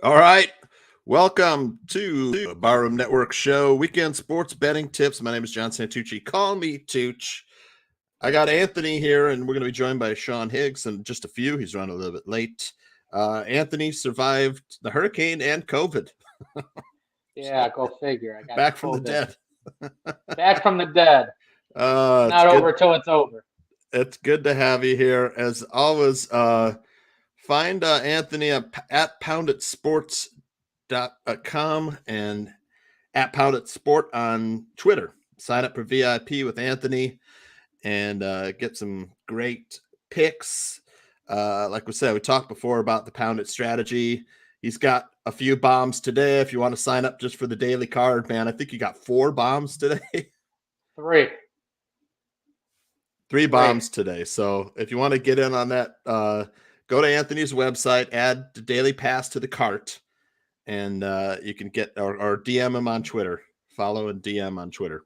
All right. Welcome to the Barroom Network Show, weekend sports betting tips. My name is John Santucci. Call me Tooch. I got Anthony here, and we're going to be joined by Sean Higgs in just a few. He's running a little bit late. Anthony survived the hurricane and COVID. Yeah, go figure. I got Back from the COVID. dead. Back from the dead. It's It's not good. over till it's over. It's good to have you here. As always, find Anthony at pounditsports.com and at pounditsport on Twitter. Sign up for VIP with Anthony and get some great picks. Like we said, we talked before about the Poundit strategy. He's got a few bombs today. If you want to sign up just for the daily card, man, I think you got 4 bombs today. Three. Three bombs today. So if you want to get in on that, go to Anthony's website, add the daily pass to the cart, and you can get or DM him on Twitter. Follow and DM on Twitter.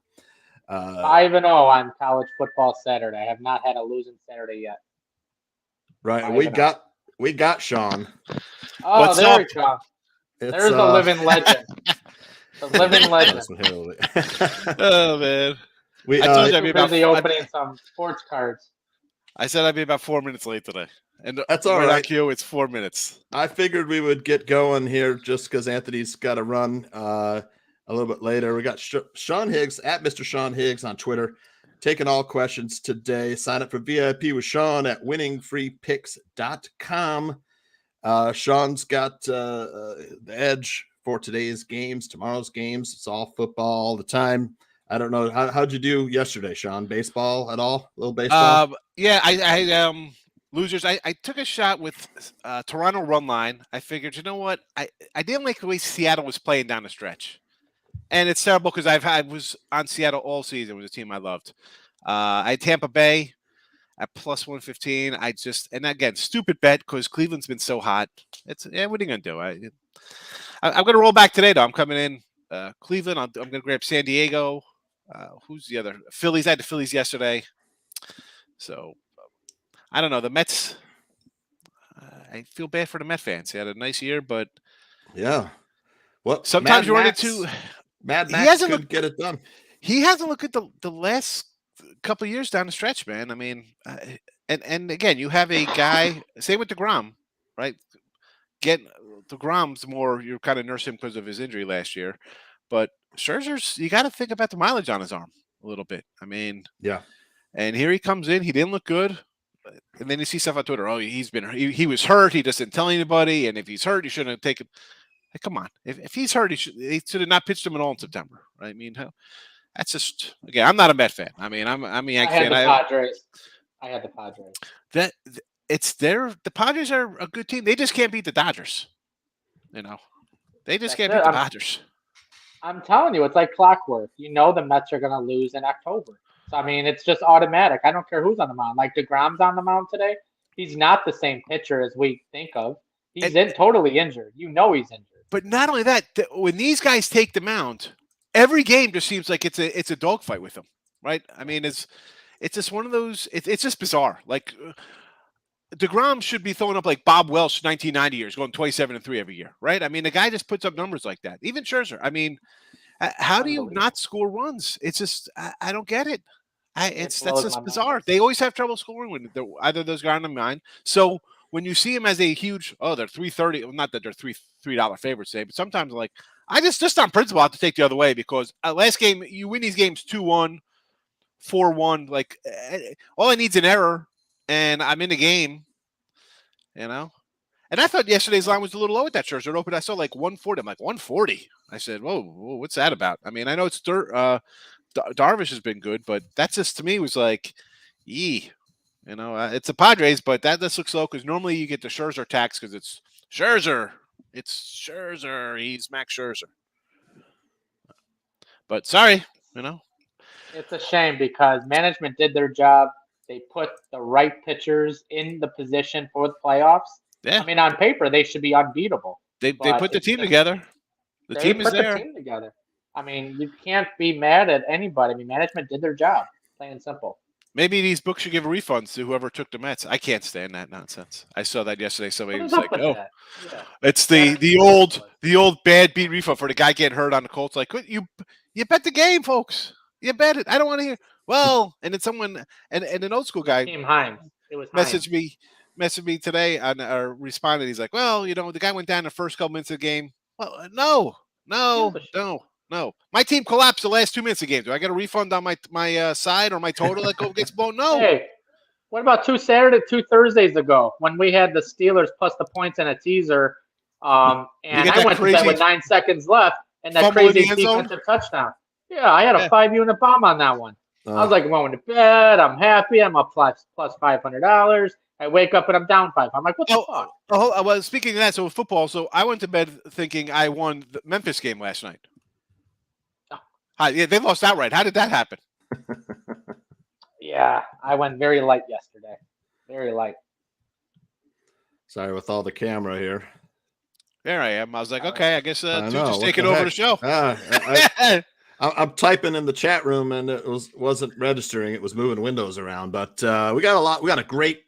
5-0 on college football Saturday. I have not had a losing Saturday yet. Right. 5-0. We got Sean. Oh, What's there up? we go. There's the living legend. The living legend. Oh man. I told you I'd be busy opening some sports cards. I said I'd be about 4 minutes late today. And that's all right. On cue, it's 4 minutes. I figured we would get going here just because Anthony's got to run a little bit later. We got Sean Higgs at Mr. Sean Higgs on Twitter, taking all questions today. Sign up for VIP with Sean at winningfreepicks.com. Sean's got the edge for today's games, tomorrow's games. It's all football all the time. I don't know. How'd you do yesterday, Sean? Baseball at all? A little baseball? Yeah, I losers. I took a shot with Toronto run line. I figured, you know what? I didn't like the way Seattle was playing down the stretch. And it's terrible because I was on Seattle all season. It was a team I loved. I had Tampa Bay at plus 115. And again, stupid bet because Cleveland's been so hot. What are you gonna do? I'm gonna roll back today though. I'm coming in Cleveland. I'm gonna grab San Diego. Who's the other? Phillies. I had the Phillies yesterday. So I don't know. The Mets. I feel bad for the Met fans. They had a nice year, but yeah. Well, sometimes you run into Mad Max could get it done. He hasn't looked at the last couple of years down the stretch, man. I mean, and again, you have a guy. Same with DeGrom, right? DeGrom's more. You're kind of nursing him because of his injury last year, but Scherzer's. You got to think about the mileage on his arm a little bit. I mean, yeah. And here he comes in. He didn't look good. And then you see stuff on Twitter. Oh, he was hurt. He just didn't tell anybody. And if he's hurt, you shouldn't have taken. Hey, come on. If he's hurt, he should have not pitched him at all in September. Right? I mean, that's just again. I'm not a Met fan. I mean, I'm a Yankee fan. Padres. I had the Padres. The Padres are a good team. They just can't beat the Dodgers. You know, they just can't beat the Dodgers. I'm telling you, it's like clockwork. You know the Mets are going to lose in October. So, I mean, it's just automatic. I don't care who's on the mound. Like DeGrom's on the mound today. He's not the same pitcher as we think of. He's totally injured. You know he's injured. But not only that, when these guys take the mound, every game just seems like it's a dogfight with them, right? I mean, it's just one of those. It's just bizarre. Like DeGrom should be throwing up like Bob Welch, 1990 years, going 27-3 every year, right? I mean, the guy just puts up numbers like that. Even Scherzer. I mean, how do you not score runs? It's just I don't get it. That's just bizarre. They always have trouble scoring when either those guys on the mind. So when you see him as a huge, they're 330. Well, not that they're $3 favorites today, but sometimes like I just on principle I have to take the other way because last game you win these games 2-1, 4-1. Like all I need is an error, and I'm in the game. You know. And I thought yesterday's line was a little low at that church. It opened. I saw like 140. I'm like 140. I said, "Whoa, what's that about?" I mean, I know it's Darvish has been good, but that just to me was like, it's the Padres, but that just looks low because normally you get the Scherzer tax because it's Scherzer. It's Scherzer. He's Max Scherzer. But sorry, It's a shame because management did their job. They put the right pitchers in the position for the playoffs. Yeah. I mean, on paper, they should be unbeatable. They put the team together. The team is there. They put the team together. I mean, you can't be mad at anybody. I mean, management did their job, plain and simple. Maybe these books should give refunds to whoever took the Mets. I can't stand that nonsense. I saw that yesterday. Somebody What is was up like, with "Oh, that? Yeah. it's That's the old bad beat refund for the guy getting hurt on the Colts." Like, you bet the game, folks. You bet it. I don't want to hear. Well, and then someone and an old school guy Team Hines. It was Hines. messaged me today or responded. He's like, "Well, the guy went down the first couple minutes of the game." Well, no. My team collapsed the last 2 minutes of the game. Do I get a refund on my side or my total that gets blown? No. Hey, what about two Thursdays ago when we had the Steelers plus the points and a teaser, and get I that went to bed crazy with 9 seconds left and that fumble in crazy the end zone? defensive touchdown. Yeah, I had a 5-unit bomb on that one. I was Uh, like going to bed. I'm happy. I'm up plus $500. I wake up and I'm down 5. I'm like, what the fuck? Well, speaking of that, so with football, so I went to bed thinking I won the Memphis game last night. Yeah, they lost outright. How did that happen? Yeah, I went very light yesterday. Very light. sorry, with all the camera here. There I am. I was like, All okay, I guess I Tooch know, is what taking the over heck? the show. I'm typing in the chat room and it wasn't registering. It was moving windows around. But we got a great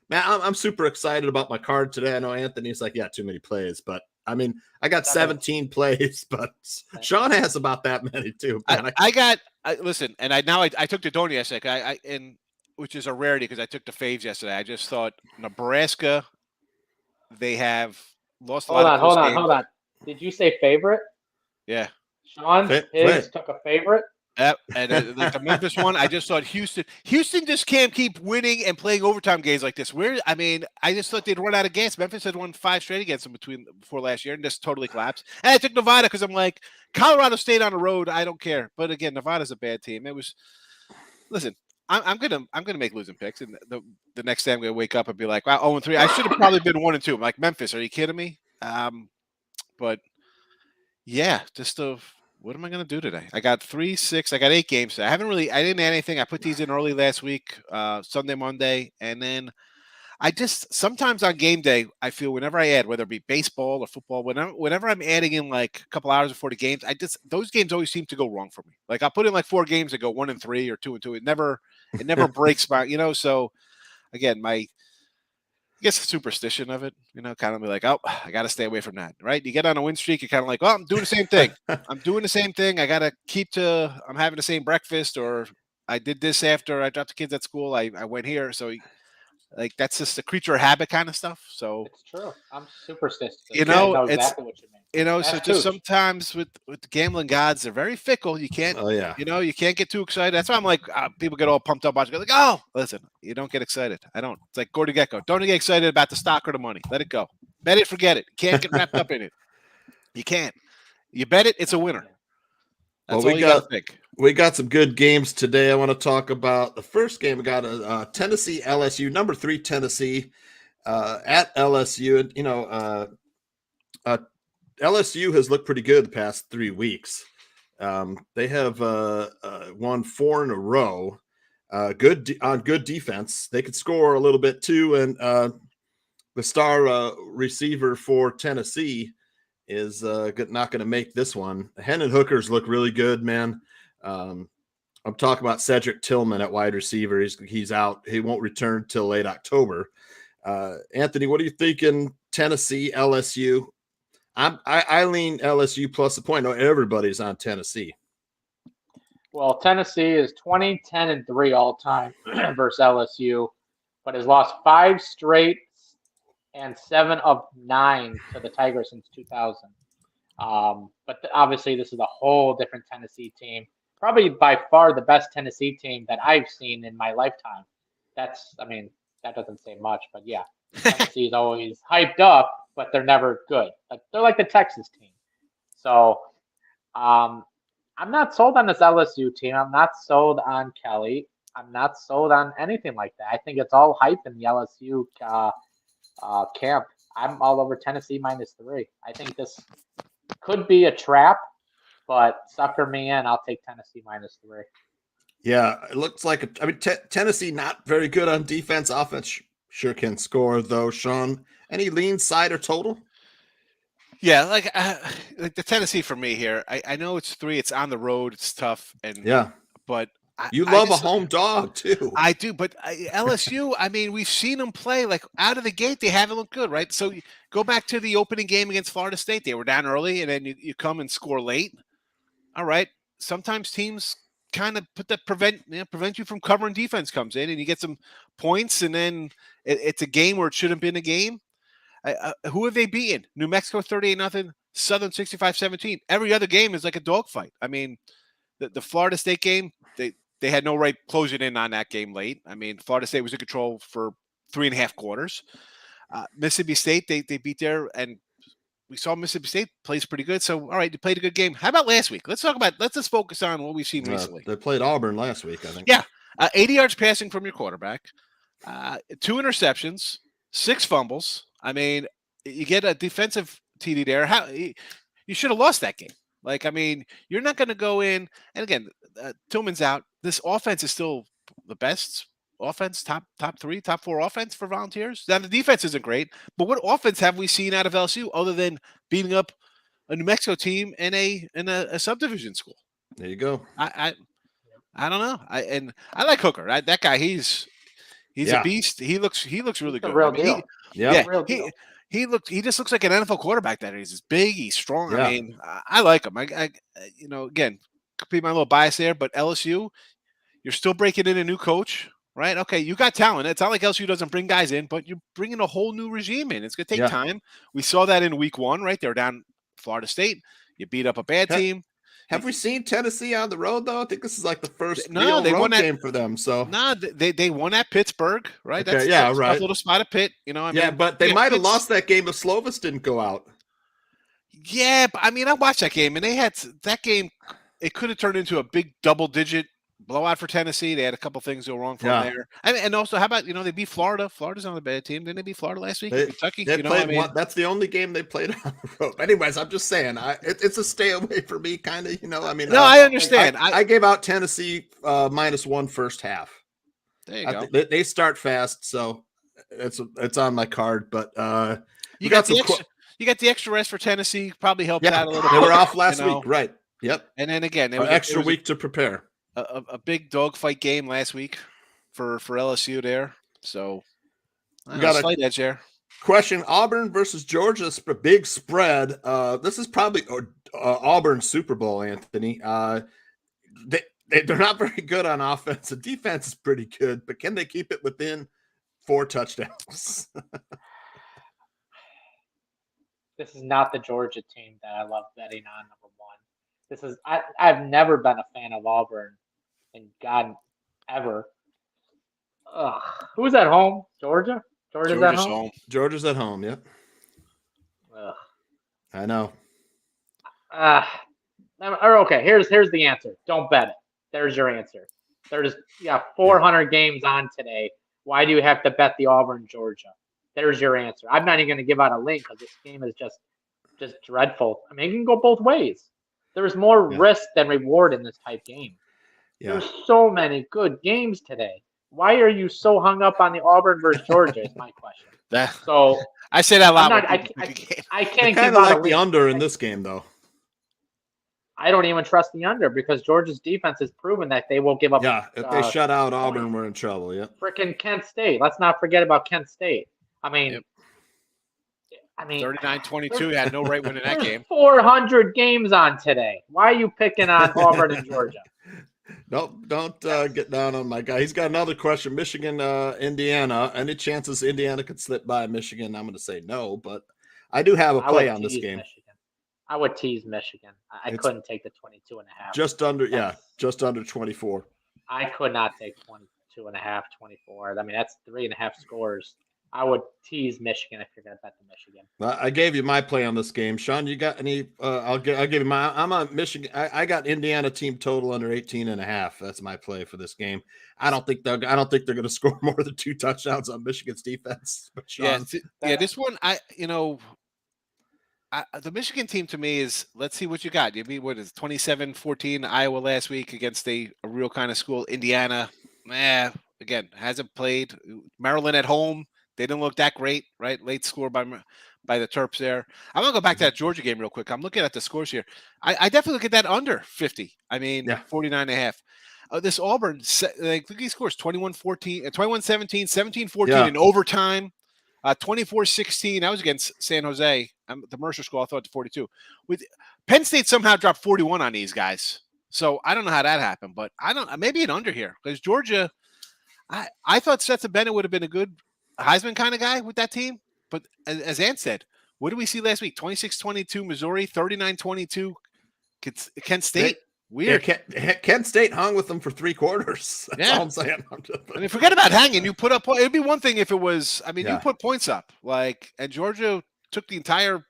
man. I'm super excited about my card today. I know Anthony's like, yeah, too many plays, but I mean, I got 17 plays, but Sean has about that many too. Man. Listen, and I took the Donut yesterday. Which is a rarity because I took the faves yesterday. I just thought Nebraska, they have lost a lot of close games. Hold on. Did you say favorite? Yeah. Sean Higgs took a favorite. Yep. And like the Memphis one, I just thought Houston just can't keep winning and playing overtime games like this. I just thought they'd run out of gas. Memphis had won 5 straight against them before last year and just totally collapsed. And I took Nevada because I'm like, Colorado State on the road, I don't care. But again, Nevada's a bad team. Listen, I'm gonna make losing picks, and the next day I'm gonna wake up and be like, wow, 0-3. I should have probably been 1-2. I'm like, Memphis, are you kidding me? But yeah, what am I going to do today? I got 3, 6. I got 8 games. I didn't add anything. I put these in early last week, Sunday, Monday. And then sometimes on game day, I feel whenever I add, whether it be baseball or football, whenever I'm adding in like a couple hours before the games, those games always seem to go wrong for me. Like I'll put in like 4 games that go 1-3 or 2-2. It never breaks my, so again, I guess the superstition of it, kind of be like, oh, I got to stay away from that, right? You get on a win streak, you're kind of like, well, I'm doing the same thing. I got to I'm having the same breakfast, or I did this after I dropped the kids at school. I went here. So like, that's just a creature of habit kind of stuff. So it's true. I'm superstitious. I know exactly what you mean. So just sometimes with the gambling gods, they're very fickle. You can't, you can't get too excited. That's why I'm like, people get all pumped up about it. Like, oh, listen, you don't get excited. I don't. It's like Gordy Gecko. Don't get excited about the stock or the money. Let it go. Bet it, forget it. You can't get wrapped up in it. You can't. You bet it, it's a winner. That's all you got to think. We got some good games today. I want to talk about the first game. We got a Tennessee LSU, number 3 Tennessee at LSU. LSU has looked pretty good the past 3 weeks. They have won 4 in a row. Good defense. They could score a little bit too. And the star receiver for Tennessee is not going to make this one. The Hendon Hookers look really good, man. I'm talking about Cedric Tillman at wide receiver. He's out. He won't return till late October. Anthony, what are you thinking? Tennessee, LSU? I lean LSU plus a point. No, everybody's on Tennessee. Well, Tennessee is 20-10-3 all time versus LSU, but has lost 5 straight and 7 of 9 to the Tigers since 2000. But obviously, this is a whole different Tennessee team. Probably by far the best Tennessee team that I've seen in my lifetime. That doesn't say much, but yeah, Tennessee is always hyped up, but they're never good. They're like the Texas team. So I'm not sold on this LSU team. I'm not sold on Kelly. I'm not sold on anything like that. I think it's all hype in the LSU camp. I'm all over Tennessee -3. I think this could be a trap, but sucker me in. I'll take Tennessee -3. Yeah, it looks like Tennessee not very good on defense. Offense sure can score though. Sean, any lean side or total? Yeah, like the Tennessee for me here. I know it's 3. It's on the road. It's tough, but You love a home dog too. I do, but LSU, I mean, we've seen them play like out of the gate. They haven't looked good, right? So you go back to the opening game against Florida State. They were down early, and then you come and score late. All right. Sometimes teams kind of prevent you from covering defense comes in, and you get some points, and then it's a game where it shouldn't have been a game. Who have they beaten? New Mexico 38-0, Southern 65-17. Every other game is like a dogfight. I mean, the Florida State game, they had no right closing in on that game late. I mean, Florida State was in control for 3.5 quarters. Mississippi State, they beat there, and we saw Mississippi State plays pretty good. So, all right, they played a good game. How about last week? Let's just focus on what we've seen recently. They played Auburn last week, I think. Yeah, 80 yards passing from your quarterback, 2 interceptions, 6 fumbles. I mean, you get a defensive TD there. You should have lost that game. Like, I mean, you're not going to go in. And again, Tillman's out. This offense is still the best offense, top 3, top 4 offense for Volunteers. Now, the defense isn't great, but what offense have we seen out of LSU other than beating up a New Mexico team in a subdivision school? There you go. I don't know. I like Hooker. That guy, he's a beast. He looks really good. Real deal. He just looks like an NFL quarterback. That he's big, he's strong. Yeah. I mean, I like him. I again, could be my little bias there, but LSU, you're still breaking in a new coach, right? Okay, you got talent. It's not like LSU doesn't bring guys in, but you're bringing a whole new regime in. It's going to take time. We saw that in week 1, right? They were down Florida State. You beat up a bad team. Have we seen Tennessee on the road though? I think this is like the first they real won road game for them. So they won at Pittsburgh, right? Okay, That's right. a little spot of Pitt, but they might have lost that game if Slovis didn't go out. Yeah, but I mean, I watched that game, and they had that game. It could have turned into a big double-digit blowout for Tennessee. They had a couple things go wrong from there. And also, how about they beat Florida? Florida's not a bad team. Didn't they beat Florida last week? Kentucky. That's the only game they played on the road. Anyways, I'm just saying, it's a stay away for me, kind of. I mean, I understand. I gave out Tennessee -1 first half. There you go. They start fast, so it's on my card. But you got the extra rest for Tennessee. Probably helped out a little bit. They were off last week, right? Yep. And then again, it was extra week to prepare. A big dogfight game last week for LSU there. So we got a slight edge there. Question: Auburn versus Georgia, a big spread. This is probably Auburn's Super Bowl, Anthony. They're not very good on offense. The defense is pretty good, but can they keep it within 4 touchdowns? This is not the Georgia team that I love betting on, number one. I've never been a fan of Auburn, and God, ever. Ugh. Who's at home? Georgia? Georgia's at home? Georgia's at home, yep. Ugh. I know. Okay, here's the answer. Don't bet it. There's your answer. There's 400 games on today. Why do you have to bet the Auburn, Georgia? There's your answer. I'm not even going to give out a link because this game is just dreadful. I mean, it can go both ways. There's more risk than reward in this type game. Yeah. There's so many good games today. Why are you so hung up on the Auburn versus Georgia? Is my question. So I say that a lot. I can't give out like the under in this game, though. I don't even trust the under because Georgia's defense has proven that they will give up. Yeah, if they shut out Auburn, we're in trouble. Yeah. Freaking Kent State. Let's not forget about Kent State. I mean, 39-22 had no right winning that game. 400 games on today. Why are you picking on Auburn and Georgia? Don't get down on my guy. He's got another question. Michigan, Indiana. Any chances Indiana could slip by Michigan? I'm going to say no, but I do have a play on this game. Michigan. I would tease Michigan. I couldn't take the 22.5. Just under 24. I could not take 22.5, 24. I mean, that's 3.5 scores. I would tease Michigan if you're going to bet the Michigan. I gave you my play on this game. Sean, you got any? I'll give you my. I'm on Michigan. I got Indiana team total under 18.5. That's my play for this game. I don't think they're going to score more than 2 touchdowns on Michigan's defense. But Sean, this one, the Michigan team to me is, let's see what you got. You beat 27-14 Iowa last week against a real kind of school. Indiana, again, hasn't played. Maryland at home. They didn't look that great, right? Late score by the Terps there. I'm going to go back to that Georgia game real quick. I'm looking at the scores here. I definitely look at that under 50. I mean, 49.5. this Auburn, like look, he scores 21-14, 21-17, 17-14 Yeah. in overtime, 24-16. That was against San Jose, the Mercer School. I thought to 42. With Penn State somehow dropped 41 on these guys. So I don't know how that happened, but I don't. Maybe an under here because Georgia. I thought Stetson Bennett would have been a good Heisman kind of guy with that team, but as Ant said, what did we see last week? 26-22 Missouri, 39-22 Kent State. Weird. Yeah, Kent State hung with them for 3 quarters. That's all I'm saying. I mean, forget about hanging. You put up. It'd be one thing if it was. I mean, you put points up, and Georgia took the entire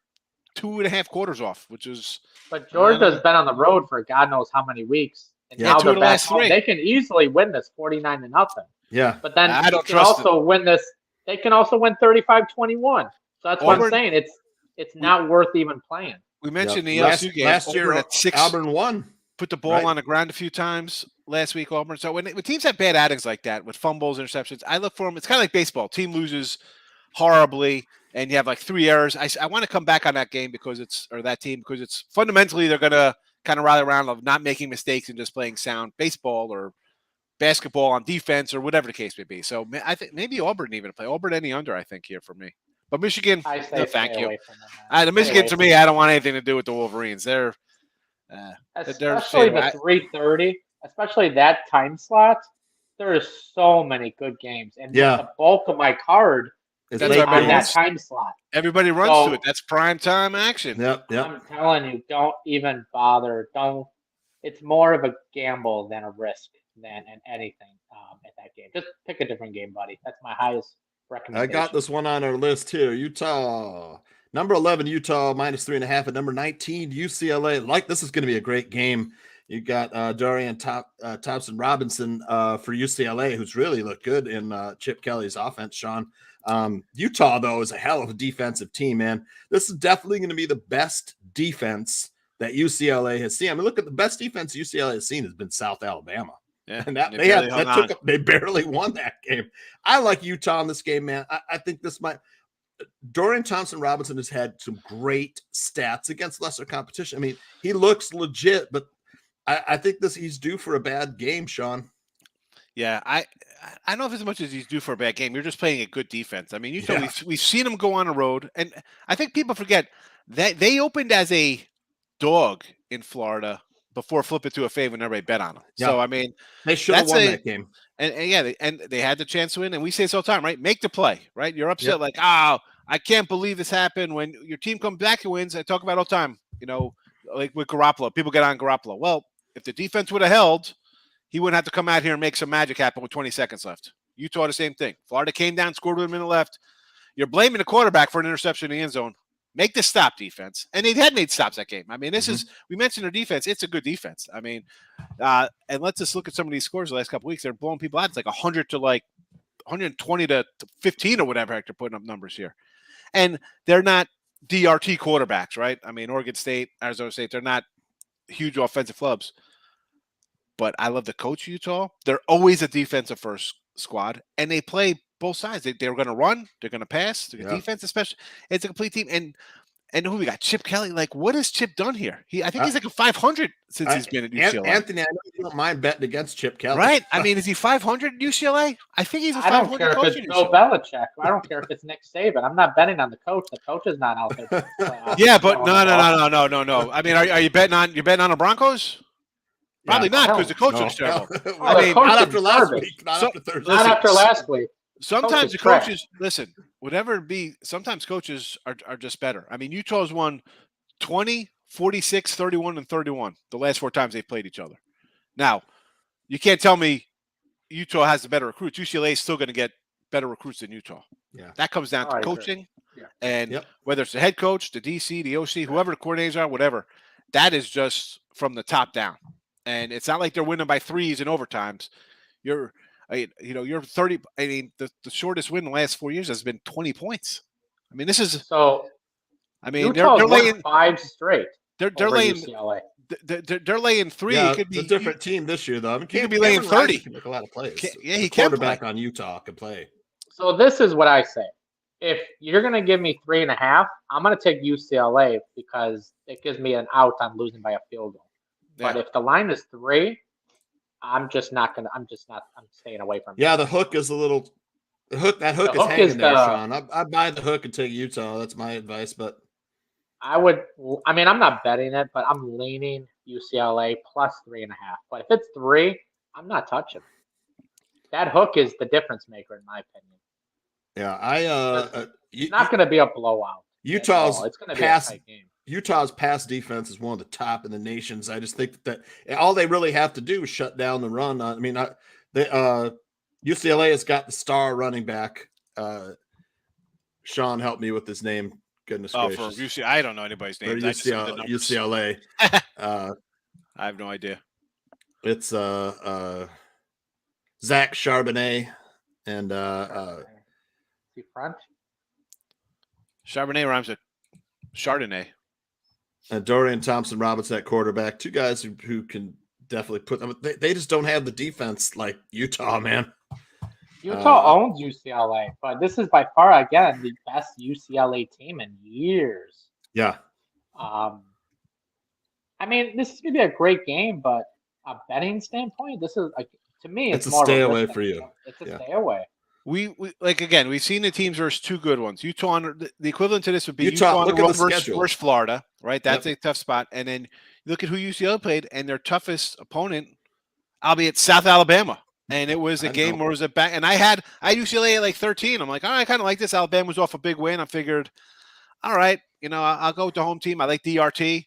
2.5 quarters off, which is. But Georgia's been on the road for God knows how many weeks, and now they're back home. They can easily win this 49-0. Yeah, but then they can also win this. They can also win 35-21. So that's what I'm saying. It's not worth even playing. We mentioned the LSU game last year at 6. Auburn won. Put the ball on the ground a few times last week, Auburn. So when teams have bad outings like that with fumbles, interceptions, I look for them. It's kind of like baseball. Team loses horribly, and you have like 3 errors. I want to come back on that game because it's fundamentally they're going to kind of rally around of not making mistakes and just playing sound baseball or basketball on defense or whatever the case may be. So I think maybe Auburn even play. Auburn any under, I think, here for me. But Michigan, no, thank you. The Michigan, to me, I don't want anything to do with the Wolverines. They're especially the 3:30, especially that time slot. There is so many good games, and the bulk of my card is on that time slot. Everybody runs to it. That's prime time action. Yep. I'm telling you, don't even bother. It's more of a gamble than a risk than anything at that game. Just pick a different game, buddy. That's my highest recommendation. I got this one on our list here. Utah. Number 11, Utah, -3.5. At number 19, UCLA. This is going to be a great game. You got Darian Thompson Robinson for UCLA, who's really looked good in Chip Kelly's offense, Sean. Utah, though, is a hell of a defensive team, man. This is definitely going to be the best defense that UCLA has seen. I mean, look at the best defense UCLA has seen has been South Alabama. Yeah, and they barely won that game. I like Utah in this game, man. I think this might. Dorian Thompson Robinson has had some great stats against lesser competition. I mean, he looks legit, but I think he's due for a bad game, Sean. Yeah, I don't know if as much as he's due for a bad game. You're just playing a good defense. I mean, Utah, we've seen him go on a road, and I think people forget that they opened as a dog in Florida before flipping to a fave when everybody bet on them. Yeah. So I mean, they should have won that game. And they had the chance to win, and we say this all the time, right? Make the play, right? You're upset, like, I can't believe this happened. When your team comes back and wins, I talk about all the time, like with Garoppolo. People get on Garoppolo. Well, if the defense would have held, he wouldn't have to come out here and make some magic happen with 20 seconds left. Utah, the same thing. Florida came down, scored with a minute left. You're blaming the quarterback for an interception in the end zone. Make the stop, defense. And they had made stops that game. I mean, this is, we mentioned their defense. It's a good defense. I mean, and let's just look at some of these scores the last couple of weeks. They're blowing people out. It's like 100 to like 120 to 15 or whatever heck they're putting up numbers here. And they're not DRT quarterbacks, right? I mean, Oregon State, Arizona State, they're not huge offensive flubs. But I love the coach Utah. They're always a defensive first squad, and they play both sides. They're going to run. They're going to pass. They're defense, especially. It's a complete team. And who we got? Chip Kelly. Like, what has Chip done here? I think he's like a 500 since he's been at UCLA. Anthony, I know you don't mind betting against Chip Kelly, right? I mean, is he 500 at UCLA? I think he's a 500 coach. I don't care if it's Bill Belichick. I don't care if it's Nick Saban. I'm not betting on the coach. The coach is not out there. Yeah, but no. I mean, are you betting on the Broncos? Probably not, because the coach looks terrible. I mean, not after last week. Not after Thursday. Not after last week. Sometimes the coaches, listen, whatever it be, sometimes coaches are just better. I mean, Utah's won 20, 46, 31, and 31 the last 4 times they've played each other. Now, you can't tell me Utah has the better recruits. UCLA is still going to get better recruits than Utah. Yeah. That comes down to coaching. Yeah. And whether it's the head coach, the DC, the OC, whoever the coordinators are, whatever, that is just from the top down. And it's not like they're winning by threes and overtimes. You're 30. I mean, the shortest win in the last 4 years has been 20 points. I mean, this is so. I mean, they're laying 5 straight. They're laying. UCLA. They're laying 3. Yeah, it could be a different team this year, though. I mean, he could be laying 30. He can make a lot of plays. He can quarterback on Utah can play. So this is what I say. If you're going to give me 3.5, I'm going to take UCLA because it gives me an out on losing by a field goal. Yeah. But if the line is 3, I'm just not gonna. I'm staying away from. Yeah, the hook is a little. That hook is hook hanging is there, the- Sean. I buy the hook and take Utah. That's my advice. But I would. I mean, I'm not betting it, but I'm leaning UCLA plus 3.5. But if it's 3, I'm not touching it. That hook is the difference maker, in my opinion. yeah, It's not going to be a blowout. Utah's It's going to be a tight game. Utah's pass defense is one of the top in the nations. I just think that all they really have to do is shut down the run. I mean, UCLA has got the star running back. Sean, help me with his name. Goodness gracious. For UCLA, I don't know anybody's name. UCLA. I have no idea. It's Zach Charbonnet and Is he French? Charbonnet rhymes with Chardonnay. Dorian Thompson-Robinson at quarterback. Two guys who can definitely put them. They just don't have the defense like Utah, man. Utah owns UCLA, but this is by far, again, the best UCLA team in years. Yeah. I mean, this is going to be a great game, but a betting standpoint, this is to me, it's a more stay of a away risk for you. game. It's a stay away. We like again. We've seen the teams versus two good ones. Utah, the equivalent to this would be Utah on the road versus schedule. Florida, right? That's a tough spot. And then you look at who UCLA played, and their toughest opponent, albeit South Alabama, and it was a game where it was a back. And I had UCLA at like 13. I'm like, all right, I kind of like this. Alabama was off a big win. I figured, all right, I'll go with the home team. I like DRT,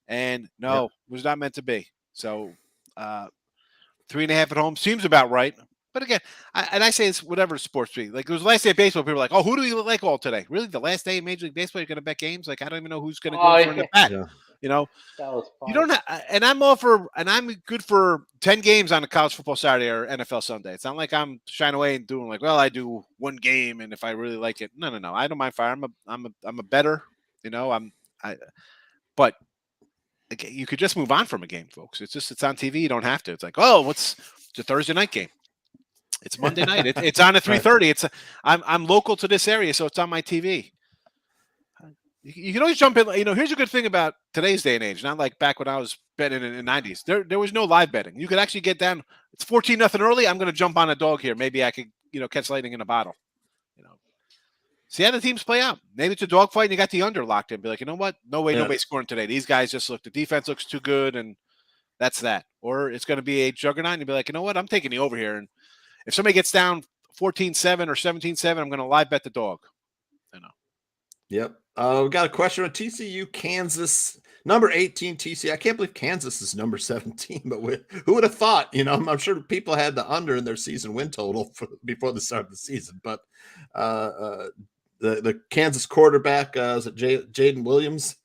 and it was not meant to be. So 3.5 at home seems about right. But again, I say it's whatever sports be. Like it was the last day of baseball. People were like, "Oh, who do you like all today?" Really, the last day of Major League Baseball, you're going to bet games? Like I don't even know who's going to go for the bet. Yeah. That was fun. You don't have, and I'm good for 10 games on a college football Saturday or NFL Sunday. It's not like I'm shying away and doing like, well, I do one game, and if I really like it, no. I don't mind fire. I'm a bettor. But okay, you could just move on from a game, folks. It's on TV. You don't have to. It's like, oh, it's a Thursday night game. It's Monday night. It's on at 3:30. I'm local to this area, so it's on my TV. You can always jump in. Here's a good thing about today's day and age. Not like back when I was betting in the 90s. There was no live betting. You could actually get down. It's 14-0 early. I'm going to jump on a dog here. Maybe I could catch lightning in a bottle. See how the teams play out. Maybe it's a dog fight and you got the under locked in. Be like, you know what? No way, nobody's scoring today. These guys just the defense looks too good, and that's that. Or it's going to be a juggernaut and you'll be like, you know what? I'm taking the over here. And if somebody gets down 14-7 or 17-7, I'm going to live bet the dog. Yep. We got a question on TCU, Kansas, number 18 TCU. I can't believe Kansas is number 17, but who would have thought? I'm sure people had the under in their season win total before the start of the season. But the Kansas quarterback, is it Jaden Williams,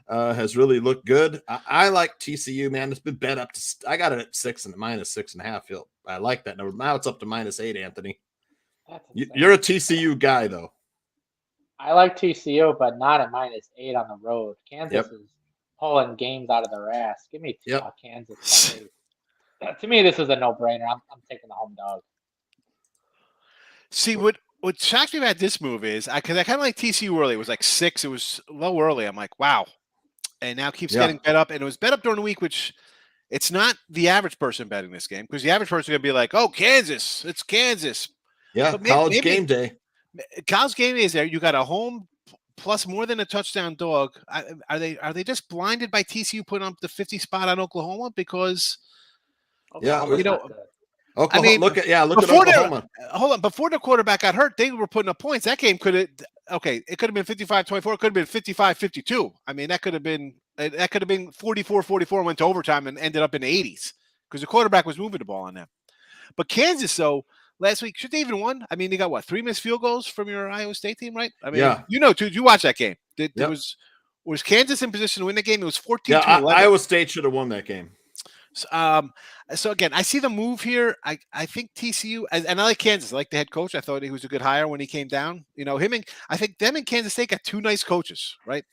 has really looked good. I like TCU, man. It's been bet up to. I got it at -6.5. I like that number. Now it's up to -8. Anthony, you're a TCU guy though. I like TCU, but not at -8 on the road. Kansas is pulling games out of their ass. Give me Kansas. To me, this is a no-brainer. I'm taking the home dog. See, what shocked me about this move is because I kind of like TCU early. It was like 6. It was low early. I'm like, wow. And now it keeps getting bet up. And it was bet up during the week, which it's not the average person betting this game because the average person is going to be like, oh, Kansas. It's Kansas. Yeah, college game day. College game day is there. You got a home plus more than a touchdown dog. Are they just blinded by TCU putting up the 50 spot on Oklahoma? Because, Oklahoma, I mean, look at Oklahoma. Hold on. Before the quarterback got hurt, they were putting up points. That game it could have been 55-24. It could have been 55-52. I mean, that could have been 44-44 went to overtime and ended up in the 80s because the quarterback was moving the ball on them. But Kansas, though, last week, should they even won? I mean, they got 3 missed field goals from your Iowa State team, right? I mean, Tooch, you watch that game. Was Kansas in position to win the game? It was 14-11. Iowa State should have won that game. So again, I see the move here. I think TCU, and I like Kansas. I like the head coach. I thought he was a good hire when he came down. I think them and Kansas State got 2 nice coaches, right?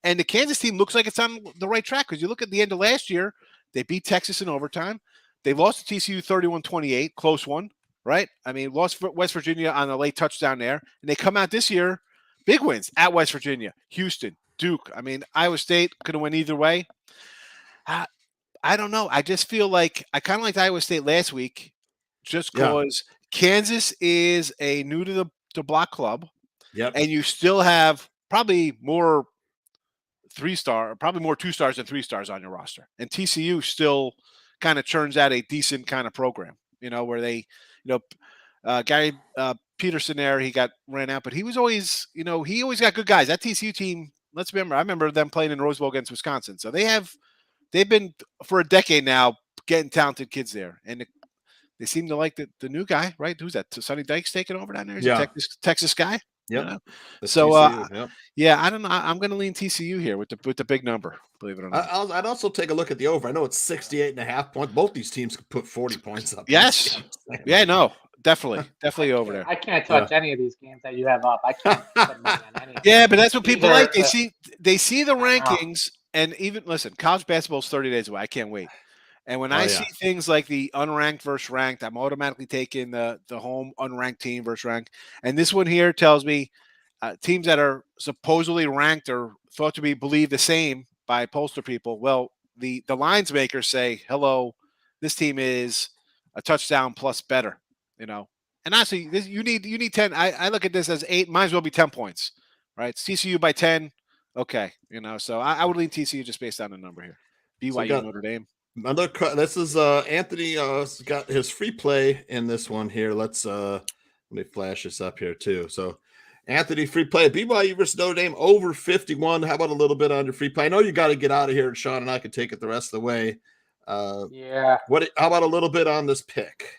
And the Kansas team looks like it's on the right track because you look at the end of last year, they beat Texas in overtime. They lost to TCU 31-28, close one, right? I mean, lost West Virginia on a late touchdown there. And they come out this year, big wins at West Virginia, Houston, Duke. I mean, Iowa State could have went either way. I don't know. I just feel like I kind of liked Iowa State last week, just Yeah. because Kansas is a new to the block club, Yep. and you still have probably more 3-star, probably more 2 stars than 3 stars on your roster. And TCU still kind of churns out a decent kind of program, where they, Gary Peterson there, he got ran out, but he was always, he always got good guys. That TCU team, let's remember, I remember them playing in Rose Bowl against Wisconsin. So they've been for a decade now getting talented kids there. And they seem to like the new guy, right? Who's that? Sonny Dykes taking over down there? He's a Texas guy. Yep. So TCU, yeah, I don't know. I'm going to lean TCU here with the big number. Believe it or not. I'd also take a look at the over. I know it's 68.5 points. Both these teams could put 40 points up. Yes. Yeah. No. Definitely over there. I can't touch any of these games that you have up. I can't put money on any. Yeah, but that's what people Either, like. They see the rankings, and even listen. College basketball is 30 days away. I can't wait. And when I see things like the unranked versus ranked, I'm automatically taking the home unranked team versus ranked. And this one here tells me teams that are supposedly ranked or thought to be believed the same by pollster people. Well, the lines makers say, hello, this team is a touchdown plus better, And honestly, you need 10. I look at this as 8, might as well be 10 points, right? It's TCU by 10. Okay. So I would lean TCU just based on the number here. BYU, Notre Dame. This is Anthony got his free play in this one here. Let me flash this up here too. So Anthony, free play, BYU versus Notre Dame over 51. How about a little bit on your free play? I know you got to get out of here, Sean, and I can take it the rest of the way. Yeah. How about a little bit on this pick?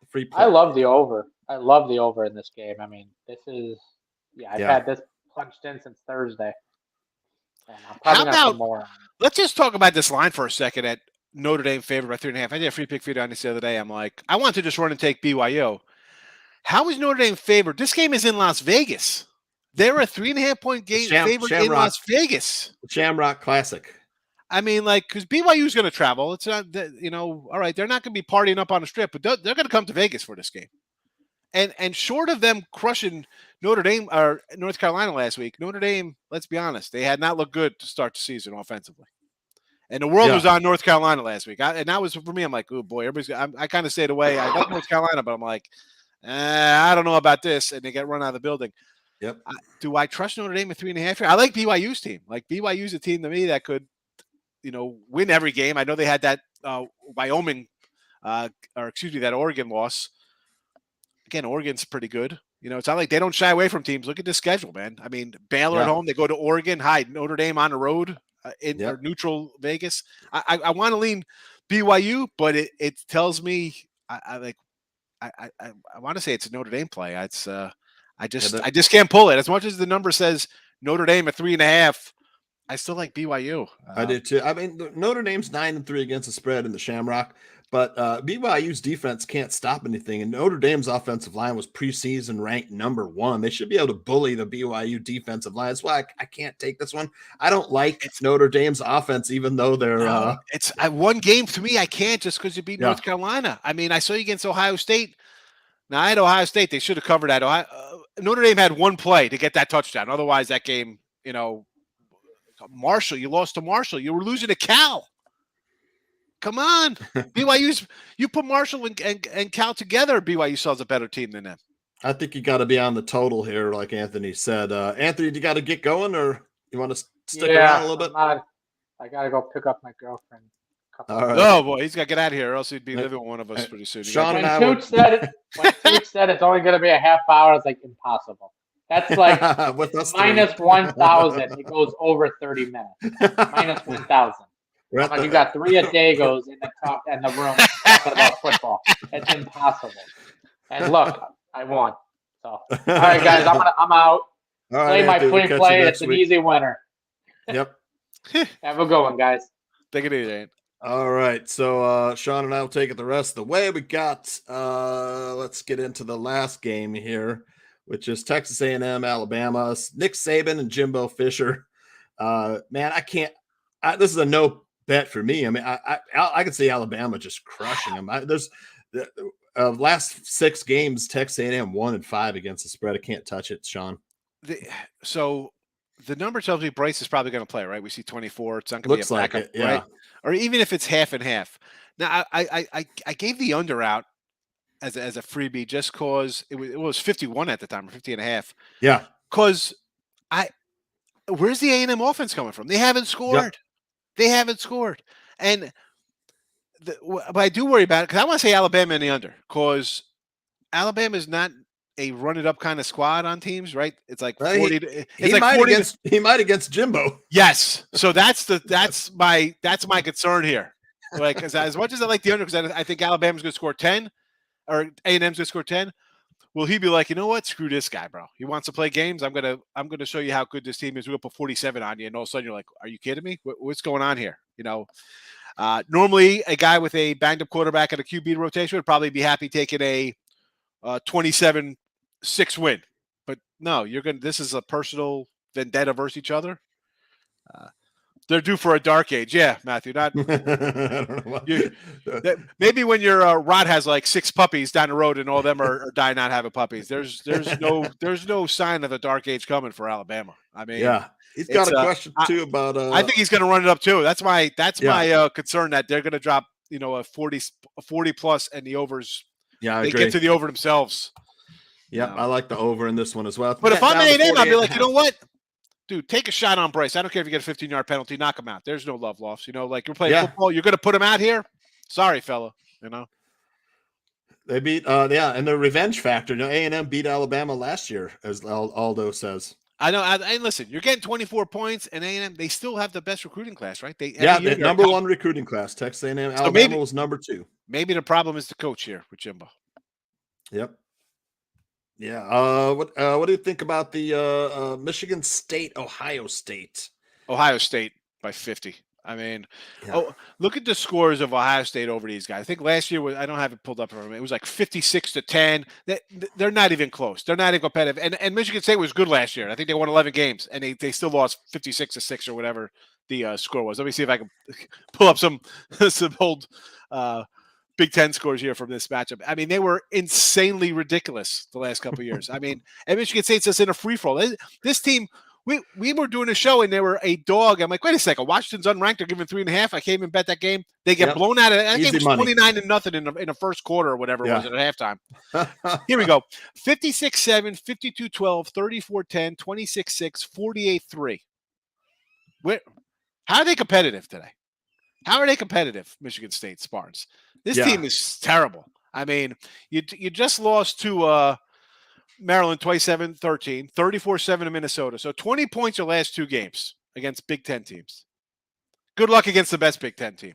Free play. I love the over. I love the over in this game. I mean, I've had this punched in since Thursday. And I'm probably How about more on it. Let's just talk about this line for a second at Notre Dame favored by 3.5. I did a free pick video on this the other day. I'm like, I want to just run and take BYU. How is Notre Dame favored? This game is in Las Vegas. They're a 3.5-point game favored in Las Vegas. Shamrock Classic. I mean, because BYU is going to travel. It's not, all right, they're not going to be partying up on the strip, but they're going to come to Vegas for this game. And short of them crushing Notre Dame or North Carolina last week, Notre Dame, let's be honest, they had not looked good to start the season offensively. And the world was on North Carolina last week. And that was, for me, I'm like, oh, boy, I kind of stayed away. I love North Carolina, but I'm like, I don't know about this. And they get run out of the building. Yep. Do I trust Notre Dame at 3.5 here? I like BYU's team. Like, BYU's a team to me that could, win every game. I know they had that Wyoming, that Oregon loss. Again, Oregon's pretty good. It's not like they don't shy away from teams. Look at this schedule, man. I mean, Baylor at home, they go to Oregon. Notre Dame on the road in or neutral Vegas. I want to lean BYU, but it tells me I want to say it's a Notre Dame play. I just can't pull it. As much as the number says Notre Dame at 3.5, I still like BYU. I do too. I mean, Notre Dame's 9-3 against the spread in the Shamrock. But BYU's defense can't stop anything, and Notre Dame's offensive line was preseason ranked number 1. They should be able to bully the BYU defensive line. That's why I can't take this one. I don't like Notre Dame's offense, even though they're it's one game to me. I can't just because you beat North Carolina. I mean, I saw you against Ohio State. Now I had Ohio State. They should have covered that. Notre Dame had one play to get that touchdown. Otherwise, that game, Marshall. You lost to Marshall. You were losing to Cal. Come on, BYU's. You put Marshall and Cal together. BYU sells a better team than them. I think you got to be on the total here, like Anthony said. Anthony, you got to get going, or you want to stick around a little bit? I got to go pick up my girlfriend. All right. Oh boy, he's got to get out of here, or else he'd be living with one of us pretty soon. Sean when Tooch said it's only going to be a half hour, it's like impossible. That's like minus 1,000. It goes over 30 minutes. Minus 1,000. You got 3 a-day-goes in the top and the room talking about football. It's impossible. And look, I won. So, all right, guys, I'm out. All right, play my play. It's an easy winner. Yep. Have a good one, guys. Take it easy, Ant. All right, so Sean and I will take it the rest of the way. We got let's get into the last game here, which is Texas A&M, Alabama. Nick Saban and Jimbo Fisher. Man, I can't. This is a no bet for me. I mean, I can see Alabama just crushing them. There's the last 6 games, Texas A&M 1-5 against the spread. I can't touch it, Sean. So the number tells me Bryce is probably going to play, right? We see 24. It's not going to be Looks a like backup, it, yeah. right? Or even if it's half and half. Now, I gave the under out as a freebie just because it was 51 at the time, or 50 and a half. Yeah. Because where's the A&M offense coming from? They haven't scored. Yep. They haven't scored. And but I do worry about it because I want to say Alabama in the under because Alabama is not a run it up kind of squad on teams, right? It's like 40. He might against Jimbo. Yes. So that's my concern here. Like, as much as I like the under, because I think Alabama's going to score 10 or A&M's going to score 10. Will he be like, you know what? Screw this guy, bro. He wants to play games. I'm gonna show you how good this team is. We'll put 47 on you, and all of a sudden you're like, are you kidding me? What's going on here? You know, normally a guy with a banged up quarterback and a QB rotation would probably be happy taking a 27-6 win. But no, this is a personal vendetta versus each other. They're due for a dark age. Yeah, Matthew. Not maybe when your Rod has like 6 puppies down the road and all of them are dying not having puppies. There's no sign of a dark age coming for Alabama. I mean, yeah, he's got a question too about. I think he's going to run it up too. That's my concern that they're going to drop a 40 plus and the overs. Yeah, they get to the over themselves. Yeah, I like the over in this one as well. But if I'm an A&M, I'll be like, you know what? Dude, take a shot on Bryce. I don't care if you get a 15-yard penalty. Knock him out. There's no love lost. You know, like you're playing football. You're going to put him out here? Sorry, fella. You know? They beat, and the revenge factor. You know, A&M beat Alabama last year, as Aldo says. I know. And listen, you're getting 24 points, and A&M, they still have the best recruiting class, right? The number 1 recruiting class. Texas A&M. Alabama was number 2. Maybe the problem is the coach here with Jimbo. Yep. Yeah. What do you think about the Michigan State, Ohio State? Ohio State by 50. I mean, look at the scores of Ohio State over these guys. I think last year I don't have it pulled up for me. It was like 56-10. They're not even close. They're not even competitive. And Michigan State was good last year. I think they won 11 games, and they still lost 56-6 or whatever the score was. Let me see if I can pull up some old Big Ten scores here from this matchup. I mean, they were insanely ridiculous the last couple of years. I mean, and Michigan State's just in a free for all. This team, we were doing a show and they were a dog. I'm like, wait a second, Washington's unranked. They're giving 3.5. I came and bet that game. They get blown out of that game. Was 29-0 in the first quarter or whatever it was at halftime. Here we go: 56-7, 52-12, 34-10, 26-6, 48-3. How are they competitive today? How are they competitive, Michigan State Spartans? This team is terrible. I mean, you just lost to Maryland 27-13, 34-7 to Minnesota. So 20 points your last 2 games against Big Ten teams. Good luck against the best Big Ten team.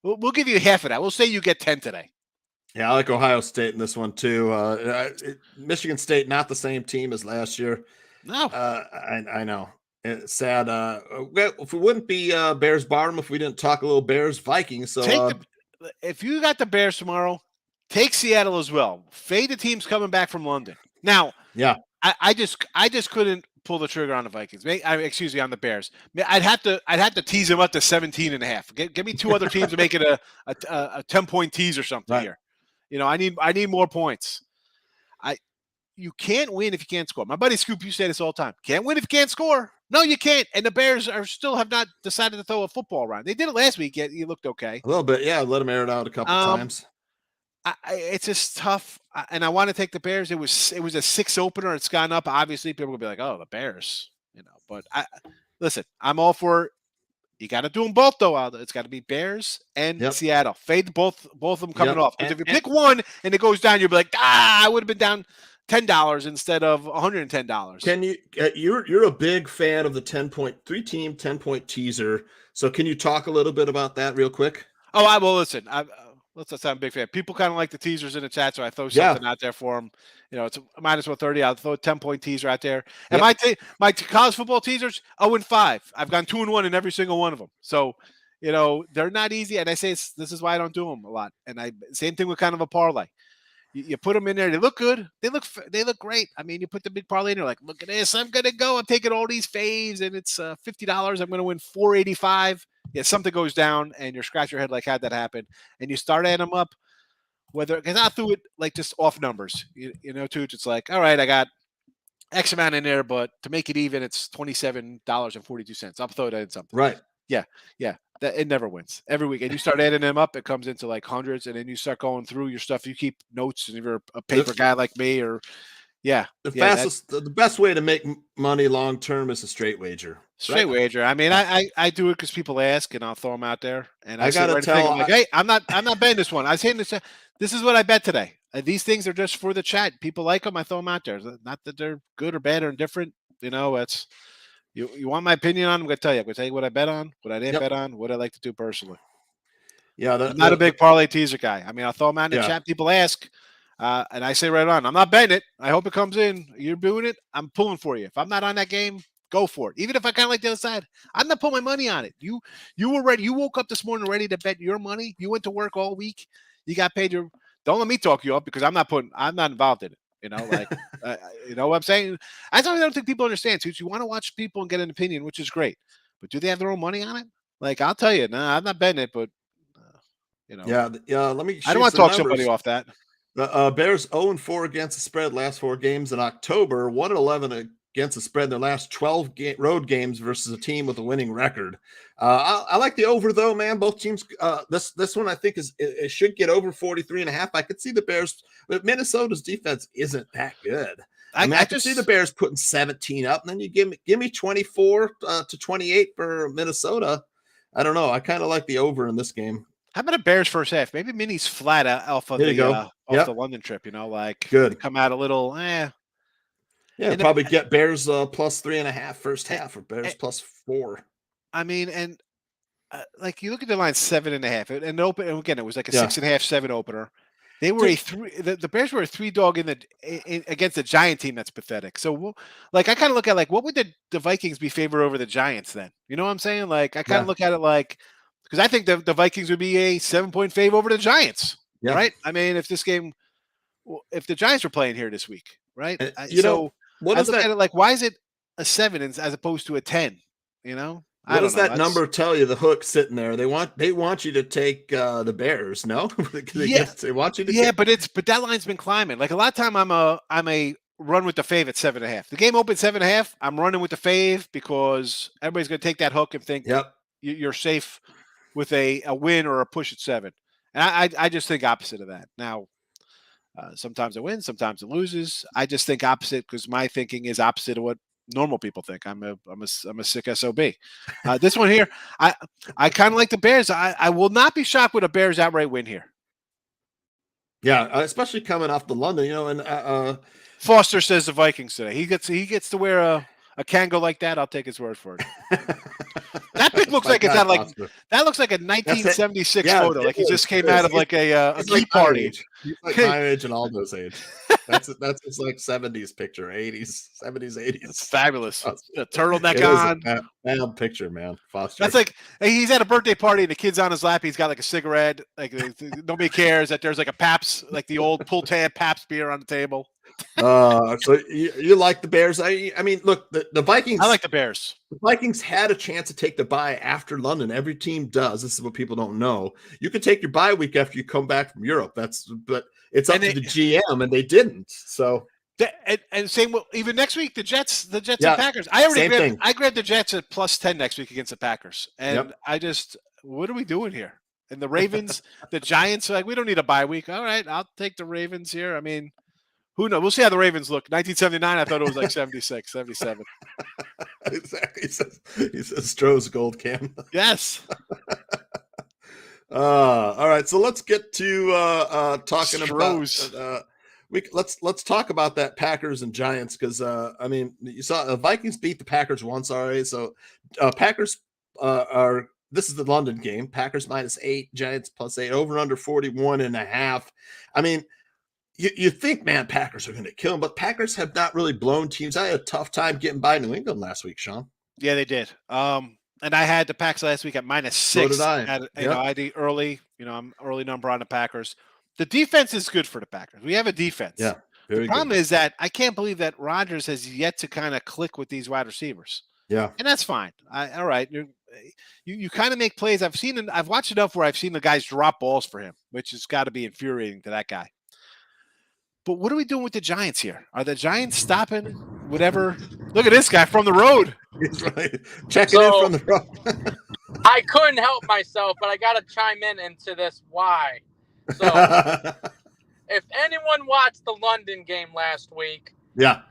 We'll give you half of that. We'll say you get 10 today. Yeah, I like Ohio State in this one too. Michigan State, not the same team as last year. No. I know. It's sad. If it wouldn't be Bears Barroom if we didn't talk a little Bears Vikings. So if you got the Bears tomorrow, take Seattle as well. Fade the teams coming back from London. Now, I just couldn't pull the trigger on the Vikings. Excuse me, on the Bears. I'd have to tease them up to 17.5. Give me 2 other teams to make it a 10-point tease or something here. You know, I need more points. You can't win if you can't score. My buddy Scoop, you say this all the time. Can't win if you can't score. No, you can't. And the Bears still have not decided to throw a football around. They did it last week. You looked okay. A little bit, yeah. Let them air it out a couple times. It's just tough, and I want to take the Bears. It was a 6 opener. It's gone up. Obviously, people will be like, "Oh, the Bears," you know. But listen, I'm all for. You got to do them both, though, Aldo. It's got to be Bears and Seattle. Fade both of them coming off. Because if you pick one and it goes down, you'll be like, I would have been down $10 instead of $110. Can you? You're a big fan of the 3-team 10-point teaser. So can you talk a little bit about that real quick? Oh, I will listen. Let's say I'm a big fan. People kind of like the teasers in the chat, so I throw something out there for them. You know, it's a -130. I'll throw a 10-point teaser out there. And my college football teasers, 0-5. I've gone 2-1 in every single one of them. So, you know, they're not easy. And I say this is why I don't do them a lot. And same thing with kind of a parlay. You put them in there. They look good. They look great. I mean, you put the big parlay in there, like, look at this. I'm gonna go. I'm taking all these faves, and it's $50. I'm gonna win $485. Yeah, something goes down, and you scratch your head like, how'd that happen? And you start adding them up. Because I threw it like just off numbers. You know, Tooch. It's like, all right, I got X amount in there, but to make it even, it's $27.42. I'll throw that in something. Right. Yeah. It never wins every week. And you start adding them up, it comes into like hundreds, and then you start going through your stuff. You keep notes, and if you're a paper guy like me, or the best way to make money long term is a straight wager. Straight wager. I mean, I do it because people ask, and I'll throw them out there. And I gotta tell, I'm like, hey, I'm not betting this one. I was saying this is what I bet today. These things are just for the chat. People like them. I throw them out there. Not that they're good or bad or indifferent. It's you want my opinion on them? I'm gonna tell you. I'm gonna tell you what I bet on, what I didn't bet on, what I like to do personally. Yeah, I'm not a big parlay teaser guy. I mean, I'll throw them out in the chat. People ask. And I say right on, I'm not betting it. I hope it comes in. You're doing it. I'm pulling for you. If I'm not on that game, go for it. Even if I kind of like the other side, I'm not putting my money on it. You were ready. You woke up this morning ready to bet your money. You went to work all week. You got paid your. Don't let me talk you up because I'm not involved in it. You know what I'm saying? I don't think people understand. So you want to watch people and get an opinion, which is great. But do they have their own money on it? Like I'll tell you, I'm not betting it, but Yeah. Let me. I don't want to talk somebody off that. The Bears 0-4 against the spread last 4 games in October, 1-11 against the spread in their last 12 road games versus a team with a winning record. I like the over though, man. Both teams. This one I think it should get over 43.5. I could see the Bears, but Minnesota's defense isn't that good. I could see the Bears putting 17 up, and then you give me 24 to 28 for Minnesota. I don't know. I kind of like the over in this game. How about a Bears first half? Maybe Minnie's flat off of the London trip. Good. Come out a little. Yeah, and probably get Bears plus 3.5 first half, or Bears plus 4. I mean, and like you look at the line 7.5, and open. And again, it was like a 6.5, 7 opener. They were the Bears were a 3-dog against a Giant team that's pathetic. So, like, I kind of look at what would the Vikings be favored over the Giants then? You know what I'm saying? Like, I kind of look at it like. Because I think the Vikings would be a 7-point fave over the Giants, right? I mean, if the Giants were playing here this week, right? What is that? At it like, why is it a 7 as opposed to a 10? What does that number tell you? The hook sitting there. They want you to take the Bears. No, they want you to. Yeah, but that line's been climbing. Like a lot of time, I'm a run with the fave at 7.5. The game opened 7.5. I'm running with the fave because everybody's going to take that hook and think, you're safe with a win or a push at 7. And I just think opposite of that. Now, sometimes it wins, sometimes it loses. I just think opposite because my thinking is opposite of what normal people think. I'm a sick SOB. This one here, I kind of like the Bears. I will not be shocked with a Bears outright win here. Yeah, especially coming off the London, and Foster says the Vikings today. He gets to wear a Kango like that. I'll take his word for it. That pic looks like that looks like a 1976 photo. Like he just came out of like a key party. He's like my age and Aldo's age. That's his like 70s picture, 80s, 70s, 80s. It's fabulous. The turtleneck on. Bad picture, man. Foster. That's like he's at a birthday party and the kid's on his lap. He's got like a cigarette. Like nobody cares that there's like a Pabst, like the old pull tab Pabst beer on the table. So you like the Bears? I mean, look, the Vikings. I like the Bears. The Vikings had a chance to take the bye after London. Every team does. This is what people don't know. You can take your bye week after you come back from Europe. But it's up to the GM, and they didn't. So and same even next week, the Jets and Packers. I grabbed the Jets at plus 10 next week against the Packers, and what are we doing here? And the Ravens, the Giants, we don't need a bye week. All right, I'll take the Ravens here. I mean. Who knows? We'll see how the Ravens look. 1979, I thought it was like 76, 77. Exactly. He says Stroh's gold can. Yes. All right. So let's get to talking Stroh's. About let's talk about that Packers and Giants because I mean you saw the Vikings beat the Packers once already. So Packers are. This is the London game. Packers -8, Giants +8, over under 41.5. I mean. You think, man, Packers are going to kill them, but Packers have not really blown teams. I had a tough time getting by New England last week, Sean. Yeah, they did. And I had the Packs last week at -6. So did I. I had the early, I'm early number on the Packers. The defense is good for the Packers. We have a defense. Yeah. The problem is that I can't believe that Rodgers has yet to kind of click with these wide receivers. Yeah. And that's fine. All right. You kind of make plays. I've watched enough where I've seen the guys drop balls for him, which has got to be infuriating to that guy. But what are we doing with the Giants here? Are the Giants stopping whatever. Look at this guy from the road. He's right. Checking in from the road. I couldn't help myself, but I got to chime in into this why. So, if anyone watched the London game last week, yeah,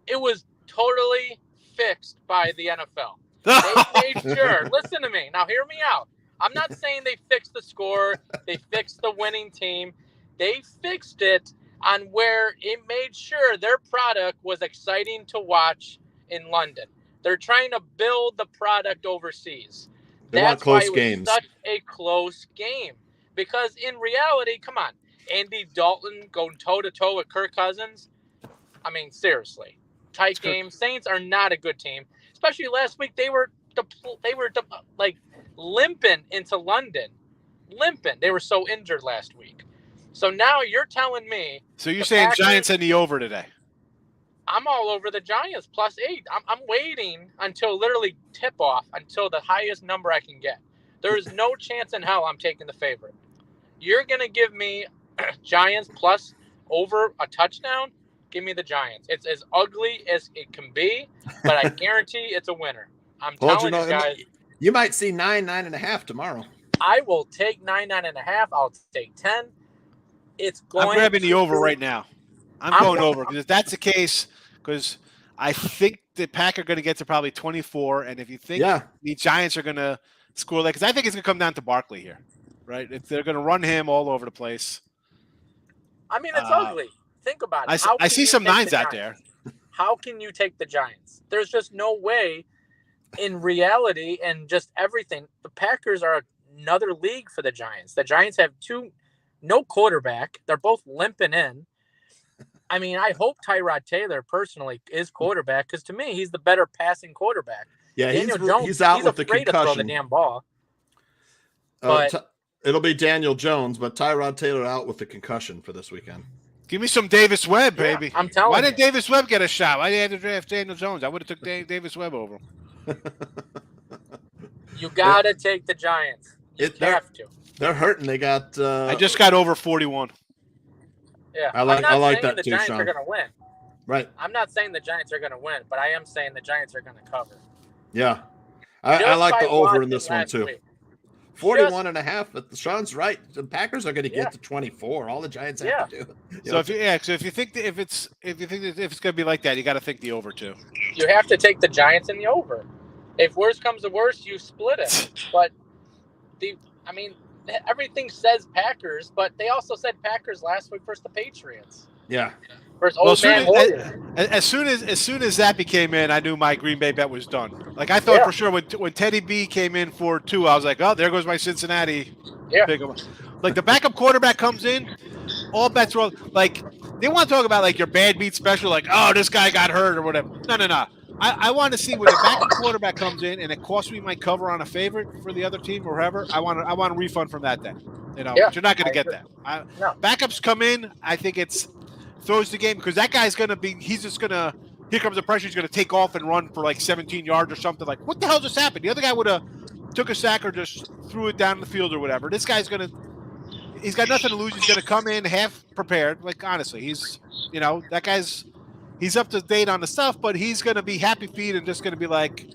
it was totally fixed by the NFL. They made sure. Listen to me. Now, hear me out. I'm not saying they fixed the score. They fixed the winning team. They fixed it on where it made sure their product was exciting to watch in London. They're trying to build the product overseas. They want close why it was games. Such a close game. Because in reality, come on, Andy Dalton going toe-to-toe with Kirk Cousins. I mean, seriously. Tight game. Saints are not a good team. Especially last week, they were like limping into London. Limping. They were so injured last week. So now you're telling me. So you're saying Packers, Giants in the over today? I'm all over the Giants +8. I'm waiting until literally tip off until the highest number I can get. There is no chance in hell I'm taking the favorite. You're going to give me Giants plus over a touchdown? Give me the Giants. It's as ugly as it can be, but I guarantee it's a winner. I'm telling you guys. You might see 9.5 tomorrow. I will take 9.5. I'll take 10. I'm grabbing the over right now. I'm going over because if that's the case, because I think the Packers are going to get to probably 24, and if you think the Giants are going to score that, because I think it's going to come down to Barkley here, right? They're going to run him all over the place. I mean, it's ugly. Think about it. I see some nines out there. How can you take the Giants? There's just no way in reality and just everything. The Packers are another league for the Giants. The Giants have no quarterback. They're both limping in. I mean, I hope Tyrod Taylor personally is quarterback because to me, he's the better passing quarterback. Yeah, Daniel Jones, he's out with the afraid concussion. To throw the damn ball. But it'll be Daniel Jones, but Tyrod Taylor out with the concussion for this weekend. Give me some Davis Webb, baby. I'm telling you. Why didn't Davis Webb get a shot? Why did they have to draft Daniel Jones? I would have took Davis Webb over him. You got to take the Giants. You have to. They're hurting. They got. I just got over 41. Yeah, I like that the too, Giants Sean. are going to win. Right. I'm not saying the Giants are going to win, but I am saying the Giants are going to cover. Yeah, I like the over in this one too. Week. 41.5. Sean's right. The Packers are going to get to 24. All the Giants have to do. So if you think it's going to be like that, you got to think the over too. You have to take the Giants in the over. If worse comes to worse, you split it. But everything says Packers, but they also said Packers last week versus the Patriots. Yeah. Versus old man Warriors. As soon as Zappy came in, I knew my Green Bay bet was done. Like I thought for sure when Teddy B came in for 2, I was like, oh, there goes my Cincinnati. Yeah. Like the backup quarterback comes in, all bets are like they want to talk about like your bad beat special, like oh this guy got hurt or whatever. No. I want to see when the backup quarterback comes in and it costs me my cover on a favorite for the other team or whoever. I want a refund from that then. But you're not going to get that. Backups come in. I think it's throws the game because that guy's going to be. He's just going to. Here comes the pressure. He's going to take off and run for like 17 yards or something. Like what the hell just happened? The other guy would have took a sack or just threw it down the field or whatever. This guy's going to. He's got nothing to lose. He's going to come in half prepared. Like honestly, he's that guy's. He's up to date on the stuff, but he's going to be happy feet and just going to be like,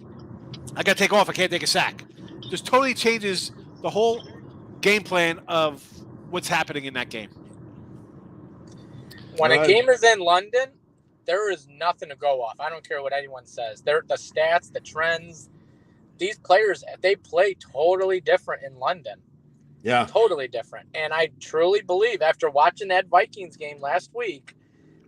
I got to take off. I can't take a sack. Just totally changes the whole game plan of what's happening in that game. When a game is in London, there is nothing to go off. I don't care what anyone says. The stats, the trends, these players, they play totally different in London. Yeah. Totally different. And I truly believe after watching that Vikings game last week,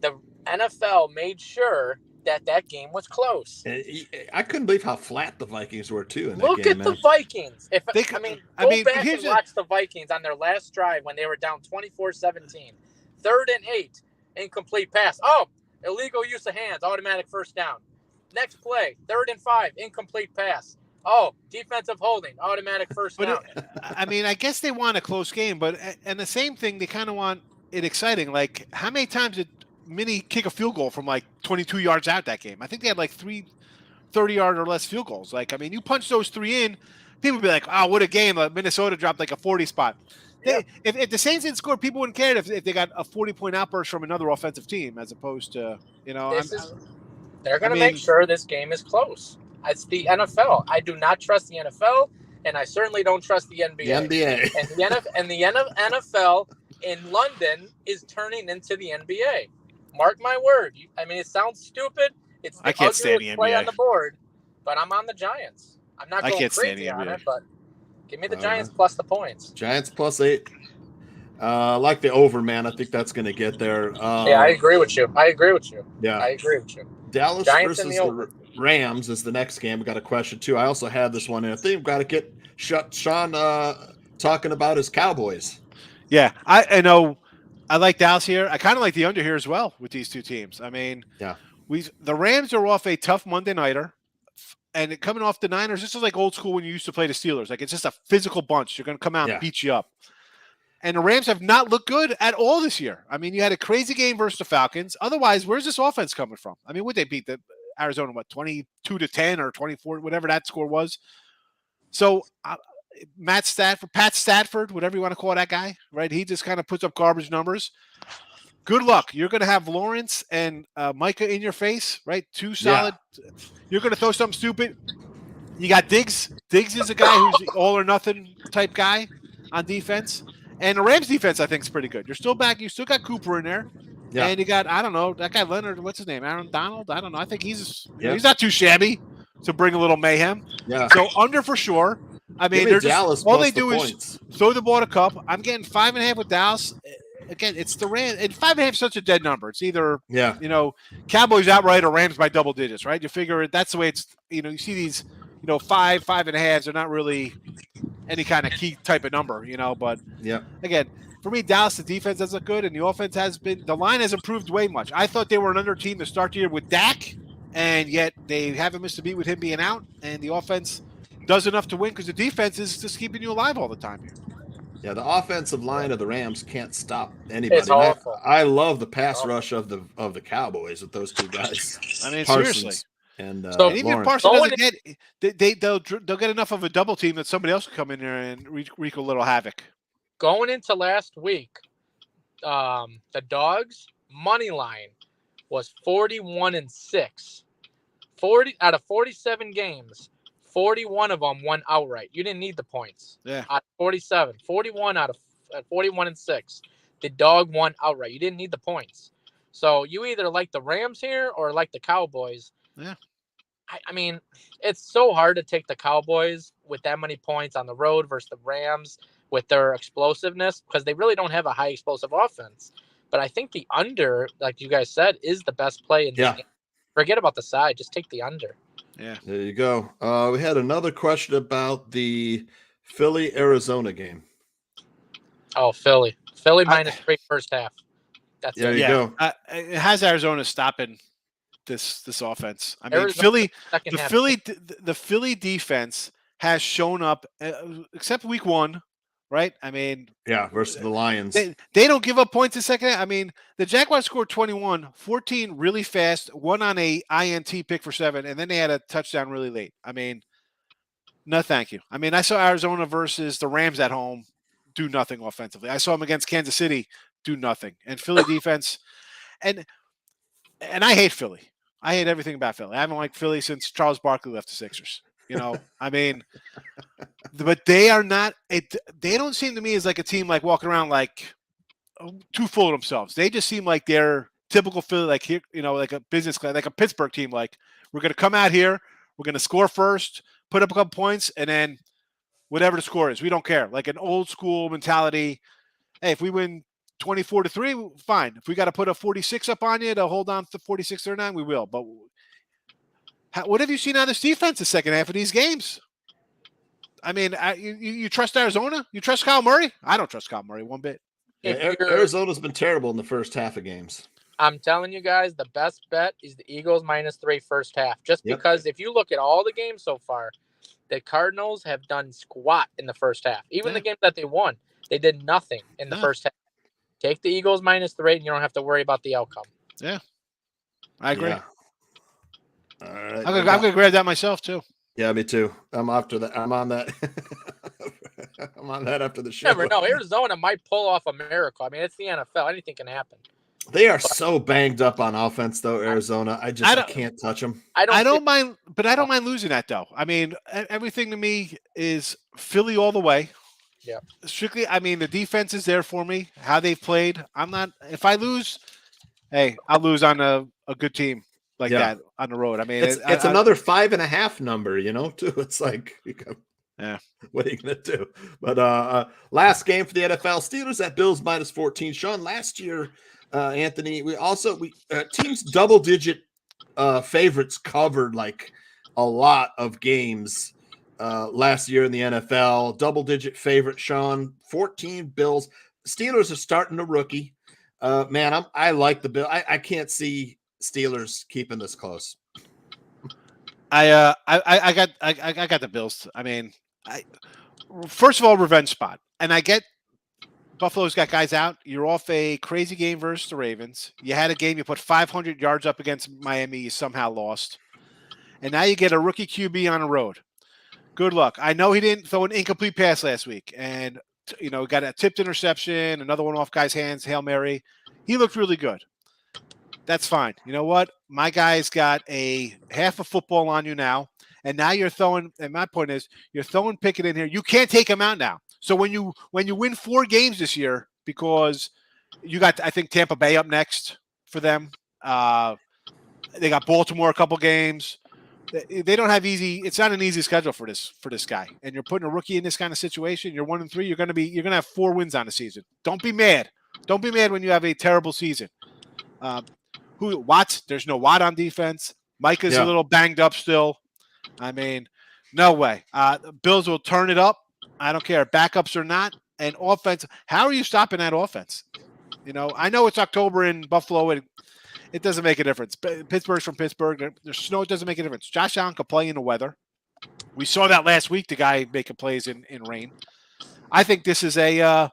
the NFL made sure that game was close. I couldn't believe how flat the Vikings were too. In that Look game, at the Vikings. Go back here's and watch the Vikings on their last drive when they were down 24-17. 3rd and 8, incomplete pass. Oh, illegal use of hands, automatic first down. Next play, 3rd and 5, incomplete pass. Oh, defensive holding, automatic first down. I guess they want a close game, but and the same thing, they kind of want it exciting. Like, how many times did Minnie kick a field goal from like 22 yards out that game? I think they had like 3 30-yard or less field goals. Like, you punch those 3 in, people would be like, oh, what a game. Minnesota dropped like a 40 spot. If the Saints didn't score, people wouldn't care if they got a 40-point outburst from another offensive team as opposed to, They're going to make sure this game is close. It's the NFL. I do not trust the NFL, and I certainly don't trust the NBA. The NBA. And the NFL in London is turning into the NBA. Mark my word. I mean, it sounds stupid. It's the I can't stand ugliest the play NBA. on the board, but I'm on the Giants. I'm not I going can't stand crazy the on NBA. it, but give me the Giants plus the points. Giants +8. I like the over, man. I think that's going to get there. Yeah, I agree with you. Yeah. I agree with you. Dallas Giants in versus the the over. Rams is the next game. We got a question too. I also had this one, and I think we've got to get Sean talking about his Cowboys. Yeah, I know. I like Dallas here. I kind of like the under here as well with these two teams. I mean, Yeah, the Rams are off a tough Monday nighter, and coming off the Niners. This is like old school when you used to play the Steelers. Like it's just a physical bunch. They're going to come out and beat you up. And the Rams have not looked good at all this year. I mean, you had a crazy game versus the Falcons. Otherwise, where's this offense coming from? I mean, would they beat the Arizona, 22-10 or 24, whatever that score was? So Pat Stafford, whatever you want to call that guy, right? He just kind of puts up garbage numbers. Good luck. You're going to have Lawrence and Micah in your face, right? Two solid. Yeah. You're going to throw something stupid. You got Diggs. Diggs is a guy who's the all or nothing type guy on defense. And the Rams defense, I think, is pretty good. You're still back. You still got Cooper in there. Yeah. And you got, I don't know, that guy Leonard, what's his name? Aaron Donald? I don't know. I think he's not too shabby to bring a little mayhem. Yeah. So under for sure. I mean, they're just, all they do is throw the ball to Cup. I'm getting 5.5 with Dallas. Again, it's the Rams. And 5.5 is such a dead number. It's either, Cowboys outright or Rams by double digits, right? You figure that's the way it's, you see these, 5.5. They're not really any kind of key type of number, but again, for me, Dallas, the defense does look good, and the offense the line has improved way much. I thought they were an under team to start the year with Dak, and yet they haven't missed a beat with him being out, and the offense does enough to win because the defense is just keeping you alive all the time here. Yeah, the offensive line of the Rams can't stop anybody. It's awful. I love the pass rush of the Cowboys with those two guys. I mean, Parsons seriously. And even Parsons doesn't get, they'll get enough of a double team that somebody else can come in there and wreak a little havoc. Going into last week, the Dogs money line was 41-6. 40 out of 47 games, 41 of them won outright. You didn't need the points. Yeah. Out of 47, 41 out of 41-6. The Dog won outright. You didn't need the points. So you either like the Rams here or like the Cowboys. Yeah. I mean, it's so hard to take the Cowboys with that many points on the road versus the Rams with their explosiveness because they really don't have a high explosive offense. But I think the under, like you guys said, is the best play in the game. Forget about the side. Just take the under. Yeah. There you go. We had another question about the Philly-Arizona game. Oh, Philly. Philly -3 first half. That's there you go. It has Arizona stopping this offense. I mean, Arizona, the Philly defense has shown up, except week 1, right? I mean, versus the Lions. They don't give up points in second half. I mean, the Jaguars scored 21, 14 really fast, one on a INT pick for 7, and then they had a touchdown really late. I mean, no thank you. I mean, I saw Arizona versus the Rams at home do nothing offensively. I saw them against Kansas City do nothing. And Philly defense, and I hate Philly. I hate everything about Philly. I haven't liked Philly since Charles Barkley left the Sixers. I mean, but they are not. They don't seem to me as like a team like walking around like too full of themselves. They just seem like they're typical Philly, like here, like a business class, like a Pittsburgh team. Like we're going to come out here, we're going to score first, put up a couple points, and then whatever the score is, we don't care. Like an old school mentality. Hey, if we win 24-3, fine. If we got to put a 46 up on you to hold on to 46-39, we will. But what have you seen out of this defense the second half of these games? I mean, you trust Arizona? You trust Kyle Murray? I don't trust Kyle Murray one bit. Arizona's been terrible in the first half of games. I'm telling you guys, the best bet is the Eagles -3 first half. Just because if you look at all the games so far, the Cardinals have done squat in the first half. Even the game that they won, they did nothing in the first half. Take the Eagles -3, and you don't have to worry about the outcome. Yeah, I agree. Yeah. All right. I'm going to grab that myself, too. Yeah, me too. I'm after that. I'm on that. I'm on that after the show. Never know. Arizona might pull off a miracle. I mean, it's the NFL. Anything can happen. They are so banged up on offense, though. Arizona, I can't touch them. I don't mind, but I don't mind losing that though. I mean, everything to me is Philly all the way. Yeah. Strictly, I mean, the defense is there for me. How they've played, I'm not. If I lose, hey, I'll lose on a good team like that on the road. I mean, it's another 5.5 number, too. It's like, yeah. What are you gonna do? But last game for the NFL, Steelers at Bills -14. Sean, last year, Anthony, we teams double-digit favorites covered like a lot of games last year in the NFL. Double-digit favorite, Sean, 14 Bills. Steelers are starting a rookie. Man, I like the Bill. I can't see Steelers keeping this close. I got the Bills. I mean, first of all, revenge spot, and I get Buffalo's got guys out. You're off a crazy game versus the Ravens. You had a game, you put 500 yards up against Miami, you somehow lost, and now you get a rookie QB on the road. Good luck. I know he didn't throw an incomplete pass last week, and got a tipped interception, another one off guy's hands, Hail Mary. He looked really good. That's fine. You know what? My guy's got a half a football on you now, and now you're throwing. And my point is, you're throwing Pickett in here. You can't take him out now. So when you win 4 games this year, because you got, I think, Tampa Bay up next for them. They got Baltimore a couple games. They don't have easy. It's not an easy schedule for this guy. And you're putting a rookie in this kind of situation. You're 1-3. You're gonna have 4 wins on the season. Don't be mad. Don't be mad when you have a terrible season. Watts? There's no Watt on defense. Micah's a little banged up still. I mean, no way. Bills will turn it up. I don't care, backups or not. And offense, how are you stopping that offense? I know it's October in Buffalo, and it doesn't make a difference. Pittsburgh's from Pittsburgh. There's snow. It doesn't make a difference. Josh Allen can play in the weather. We saw that last week, the guy making plays in rain. I think this is a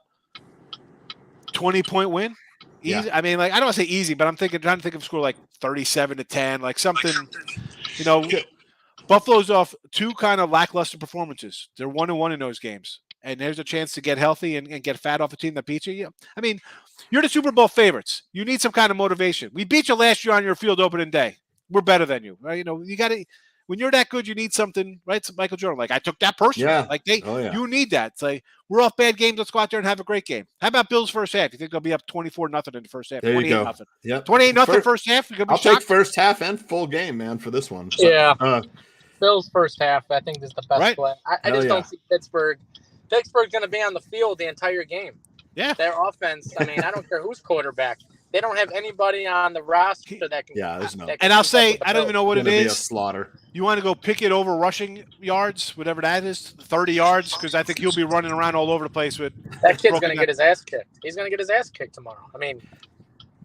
20-point win. Easy. Yeah. I mean, like, I don't want to say easy, but I'm trying to think of a score like 37-10, like something, Buffalo's off 2 kind of lackluster performances. They're 1-1 in those games. And there's a chance to get healthy and get fat off a team that beats you. I mean, you're the Super Bowl favorites. You need some kind of motivation. We beat you last year on your field opening day. We're better than you. Right? You got to, when you're that good, you need something, right? It's Michael Jordan. Like, I took that personally. Yeah. Like, you need that. It's like, we're off bad games. Let's go out there and have a great game. How about Bills first half? You think they'll be up 24-0 in the first half? There you go. Yep. 28-0 first half. I'll take first half and full game, man, for this one. So, yeah. Bills first half, I think, is the best play. I just don't see Pittsburgh. Pittsburgh's going to be on the field the entire game. Yeah. Their offense, I mean, I don't care who's quarterback. They don't have anybody on the roster that can. Yeah, there's no. And I'll say, I don't even know what it is. Be a slaughter. You want to go pick it over rushing yards, whatever that is, 30 yards, because I think he'll be running around all over the place with. That kid's going to get his ass kicked. He's going to get his ass kicked tomorrow. I mean,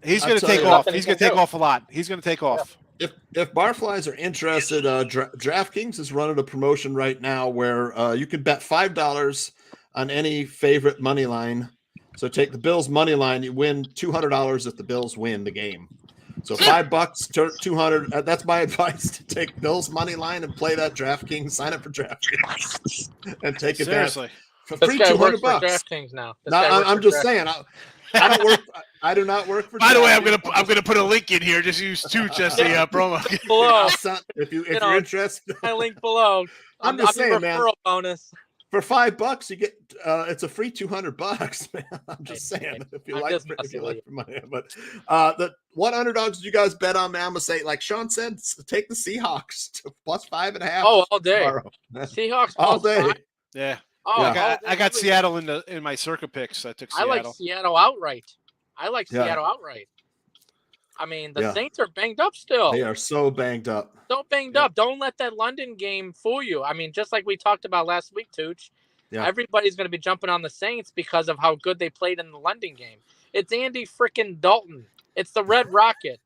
he's going to take off. He's going to take off a lot. He's going to take off. If Barflies are interested, DraftKings is running a promotion right now where you can bet $5 on any favorite money line. So take the Bills money line, you win $200 if the Bills win the game. So $5, 200. That's my advice: to take Bills money line and play that DraftKings. Sign up for DraftKings and take it seriously for free. $200. DraftKings now. I'm just saying. I don't work. I do not work for. By the way, I'm gonna put a link in here. Just use Tooch as the promo. Below. If you're interested, my link below. I'm just saying, man. Bonus. For $5, you get it's a free $200, man. I'm just saying, if you like for money. But the what underdogs did you guys bet on, man? I'm gonna say, like Sean said, take the Seahawks to +5.5. Oh, all day. Tomorrow. Seahawks all day. 5? Yeah. Oh, yeah. I got Seattle in my circa picks. I took Seattle. I like Seattle outright. Seattle outright. I mean, the Saints are banged up still. They are so banged up. Up. Don't let that London game fool you. I mean, just like we talked about last week, Tooch, everybody's going to be jumping on the Saints because of how good they played in the London game. It's Andy freaking Dalton. It's the Red Rocket.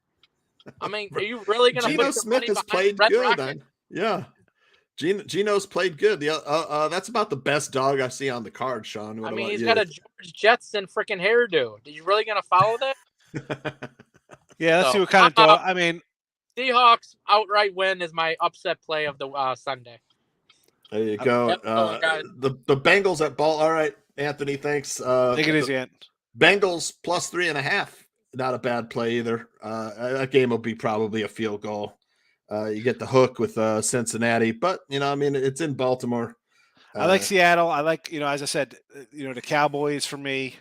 I mean, are you really going to put your money behind Red Rocket? Yeah. Geno's played good. That's about the best dog I see on the card, Sean. I mean, he's got a George Jetson freaking hairdo. Are you really going to follow that? Yeah, let's see what kind of dog. I mean, Seahawks outright win is my upset play of the Sunday. There you go. The Bengals at ball. All right, Anthony. Thanks. Take it easy, Ant. Bengals +3.5 not a bad play either. That game will be probably a field goal. You get the hook with Cincinnati, but I mean, it's in Baltimore. I like Seattle. I like, as I said, the Cowboys for me.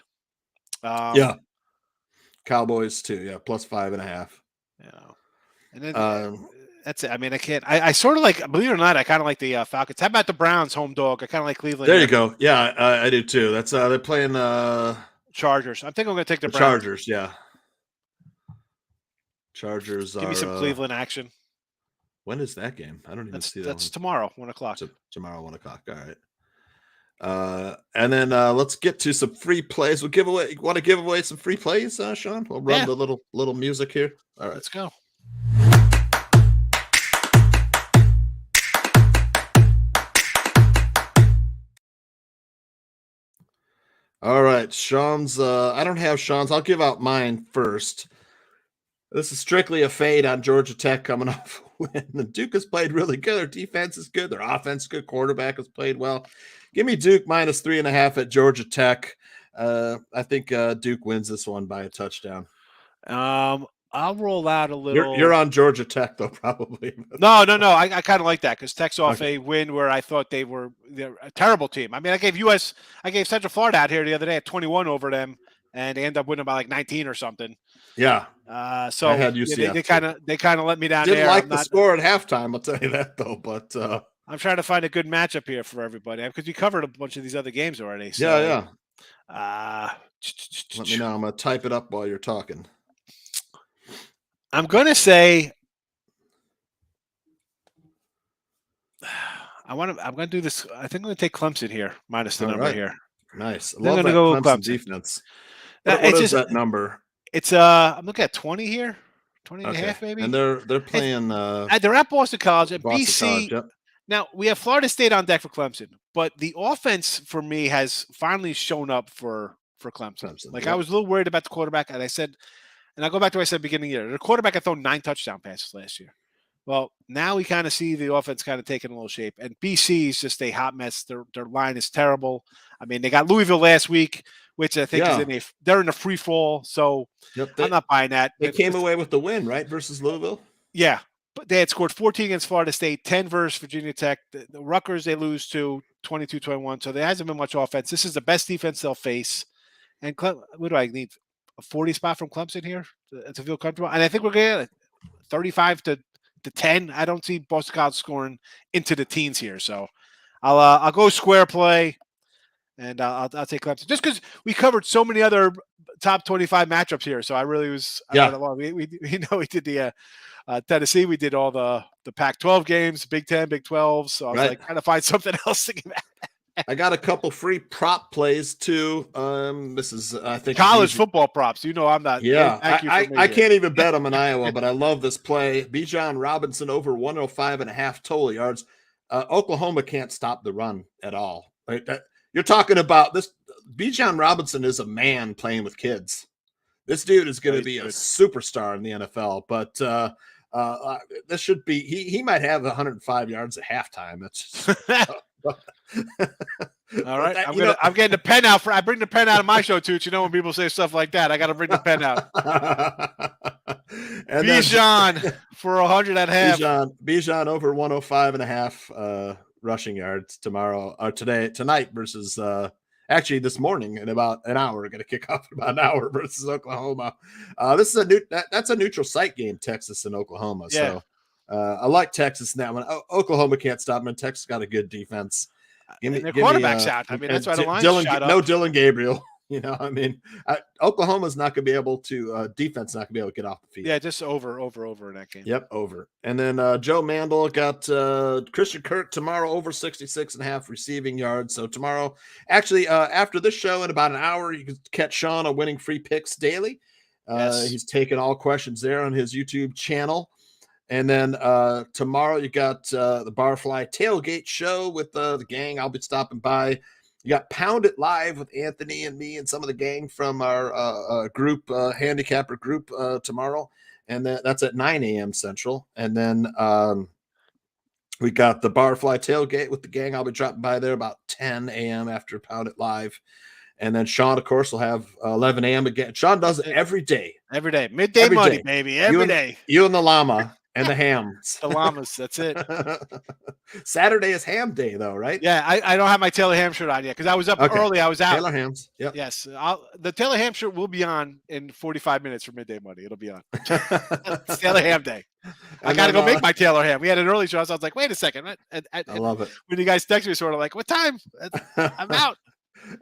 Yeah, Cowboys too. Yeah, plus 5.5. And then that's it. I mean, I can't. I sort of like, believe it or not, I kind of like the Falcons. How about the Browns home dog? I kind of like Cleveland. There you go. Yeah, I do too. That's they're playing Chargers. I think I'm going to take the Browns. Chargers. Yeah, Chargers. Give me some Cleveland action. When is that game? I don't even see that. That's tomorrow, 1:00. Tomorrow, 1:00. All right. And then let's get to some free plays. We'll give away. You want to give away some free plays, Sean? We'll run the little music here. All right, let's go. All right, Sean's. I don't have Sean's. I'll give out mine first. This is strictly a fade on Georgia Tech coming off a win. The Duke has played really good. Their defense is good. Their offense is good. Quarterback has played well. Give me Duke minus 3.5 at Georgia Tech. I think Duke wins this one by a touchdown. I'll roll out a little. You're on Georgia Tech though, probably. No. I kind of like that because Tech's off a win where I thought they're a terrible team. I mean, I gave Central Florida out here the other day at 21 over them, and they end up winning by like 19 or something. Yeah. So I had UCF they kind of let me down. Didn't like the score at halftime. I'll tell you that though. But I'm trying to find a good matchup here for everybody because we covered a bunch of these other games already. So, yeah. Let me know. I'm gonna type it up while you're talking. I'm gonna say I'm gonna do this. I think I'm gonna take Clemson here minus the number here. Nice. I'm gonna go Clemson defense. What is that number? It's I'm looking at 20 here, 20 and a half maybe. And they're playing. They're at Boston College at Boston BC. College, yep. Now we have Florida State on deck for Clemson, but the offense for me has finally shown up for Clemson. Like I was a little worried about the quarterback, and I said. And I'll go back to what I said at the beginning of the year. The quarterback had thrown 9 touchdown passes last year. Well, now we kind of see the offense kind of taking a little shape. And BC is just a hot mess. Their line is terrible. I mean, they got Louisville last week, which I think they're in a free fall. So I'm not buying that. They came away with the win, right, versus Louisville? Yeah. But they had scored 14 against Florida State, 10 versus Virginia Tech. The Rutgers, they lose to 22-21. So there hasn't been much offense. This is the best defense they'll face. And what do I need? A 40 spot from Clemson here to feel comfortable. And I think we're going to 35 to 10. I don't see Boston College scoring into the teens here. So I'll go square play and I'll take Clemson just because we covered so many other top 25 matchups here. So I really was, we did the Tennessee. We did all the Pac-12 games, Big 10, Big 12. So I was like trying to find something else to give out. I got a couple free prop plays too. This is, I think, college football props. I'm not. Yeah, I can't even bet them in Iowa, but I love this play. Bijan Robinson over 105.5 total yards. Oklahoma can't stop the run at all. Right? You're talking about this. Bijan Robinson is a man playing with kids. This dude is going to be a superstar in the NFL, but this should be. He might have 105 yards at halftime. That's just, all right, I'm getting the pen out. I bring the pen out of my show, Tooch. When people say stuff like that, I got to bring the pen out. Bijan for 100 at half. Bijan over 105.5 rushing yards tonight versus actually this morning in about an hour. We're going to kick off in about an hour versus Oklahoma. This is that's a neutral site game, Texas and Oklahoma. Yeah. So I like Texas in that one. Oklahoma can't stop them, and Texas got a good defense. Their quarterback's out. I mean, that's why the line's shot up. No Dylan Gabriel. Oklahoma's not going to be able to defense not going to be able to get off the field. Yeah, just over in that game. Yep, over. And then Joe Mandel got Christian Kirk tomorrow over 66.5 receiving yards. So tomorrow, actually, after this show in about an hour, you can catch Sean on Winning Free Picks Daily. He's taking all questions there on his YouTube channel. And then tomorrow you got the Barfly Tailgate Show with the gang. I'll be stopping by. You got Pound It Live with Anthony and me and some of the gang from our group, handicapper group tomorrow. And that's at 9 a.m. Central. And then we got the Barfly Tailgate with the gang. I'll be dropping by there about 10 a.m. after Pound It Live. And then Sean, of course, will have 11 a.m. again. Sean does it every day. Every day. Midday Every money, day. baby. Every day. You and the llama and the hams. The llamas. That's it. Saturday is ham day, though, right? Yeah, I don't have my Taylor Ham shirt on yet because I was up early. I was out. Taylor hams. Yep. Yes. The Taylor Ham shirt will be on in 45 minutes for Midday Money. It'll be on. It's Taylor Ham day. I got to go make my Taylor Ham. We had an early show, so I was like, wait a second. I love it. When you guys text me, sort of like, what time? I'm out.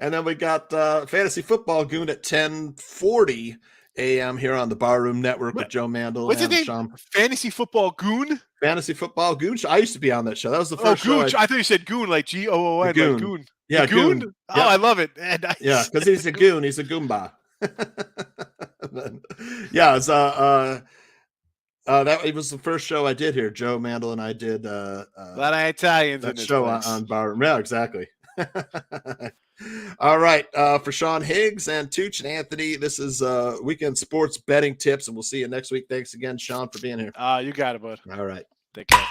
And then we got Fantasy Football Goon at 10:40 a.m. here on the Barroom Network with Joe Mandel. What's his name? Sean. Fantasy Football Goon? Fantasy Football Goon. I used to be on that show. That was the first show. I thought you said Goon, like Goon. Like Goon. Yeah, Goon. Goon. Oh, I love it. And yeah, because he's a goon. He's a Goomba. Yeah, it's that it was the first show I did here. Joe Mandel and I did a lot of Italians that in this show on Barroom. Yeah, exactly. All right, for Sean Higgs and Tooch and Anthony, this is Weekend Sports Betting Tips, and we'll see you next week. Thanks again, Sean, for being here. You got it, bud. All right. Take care.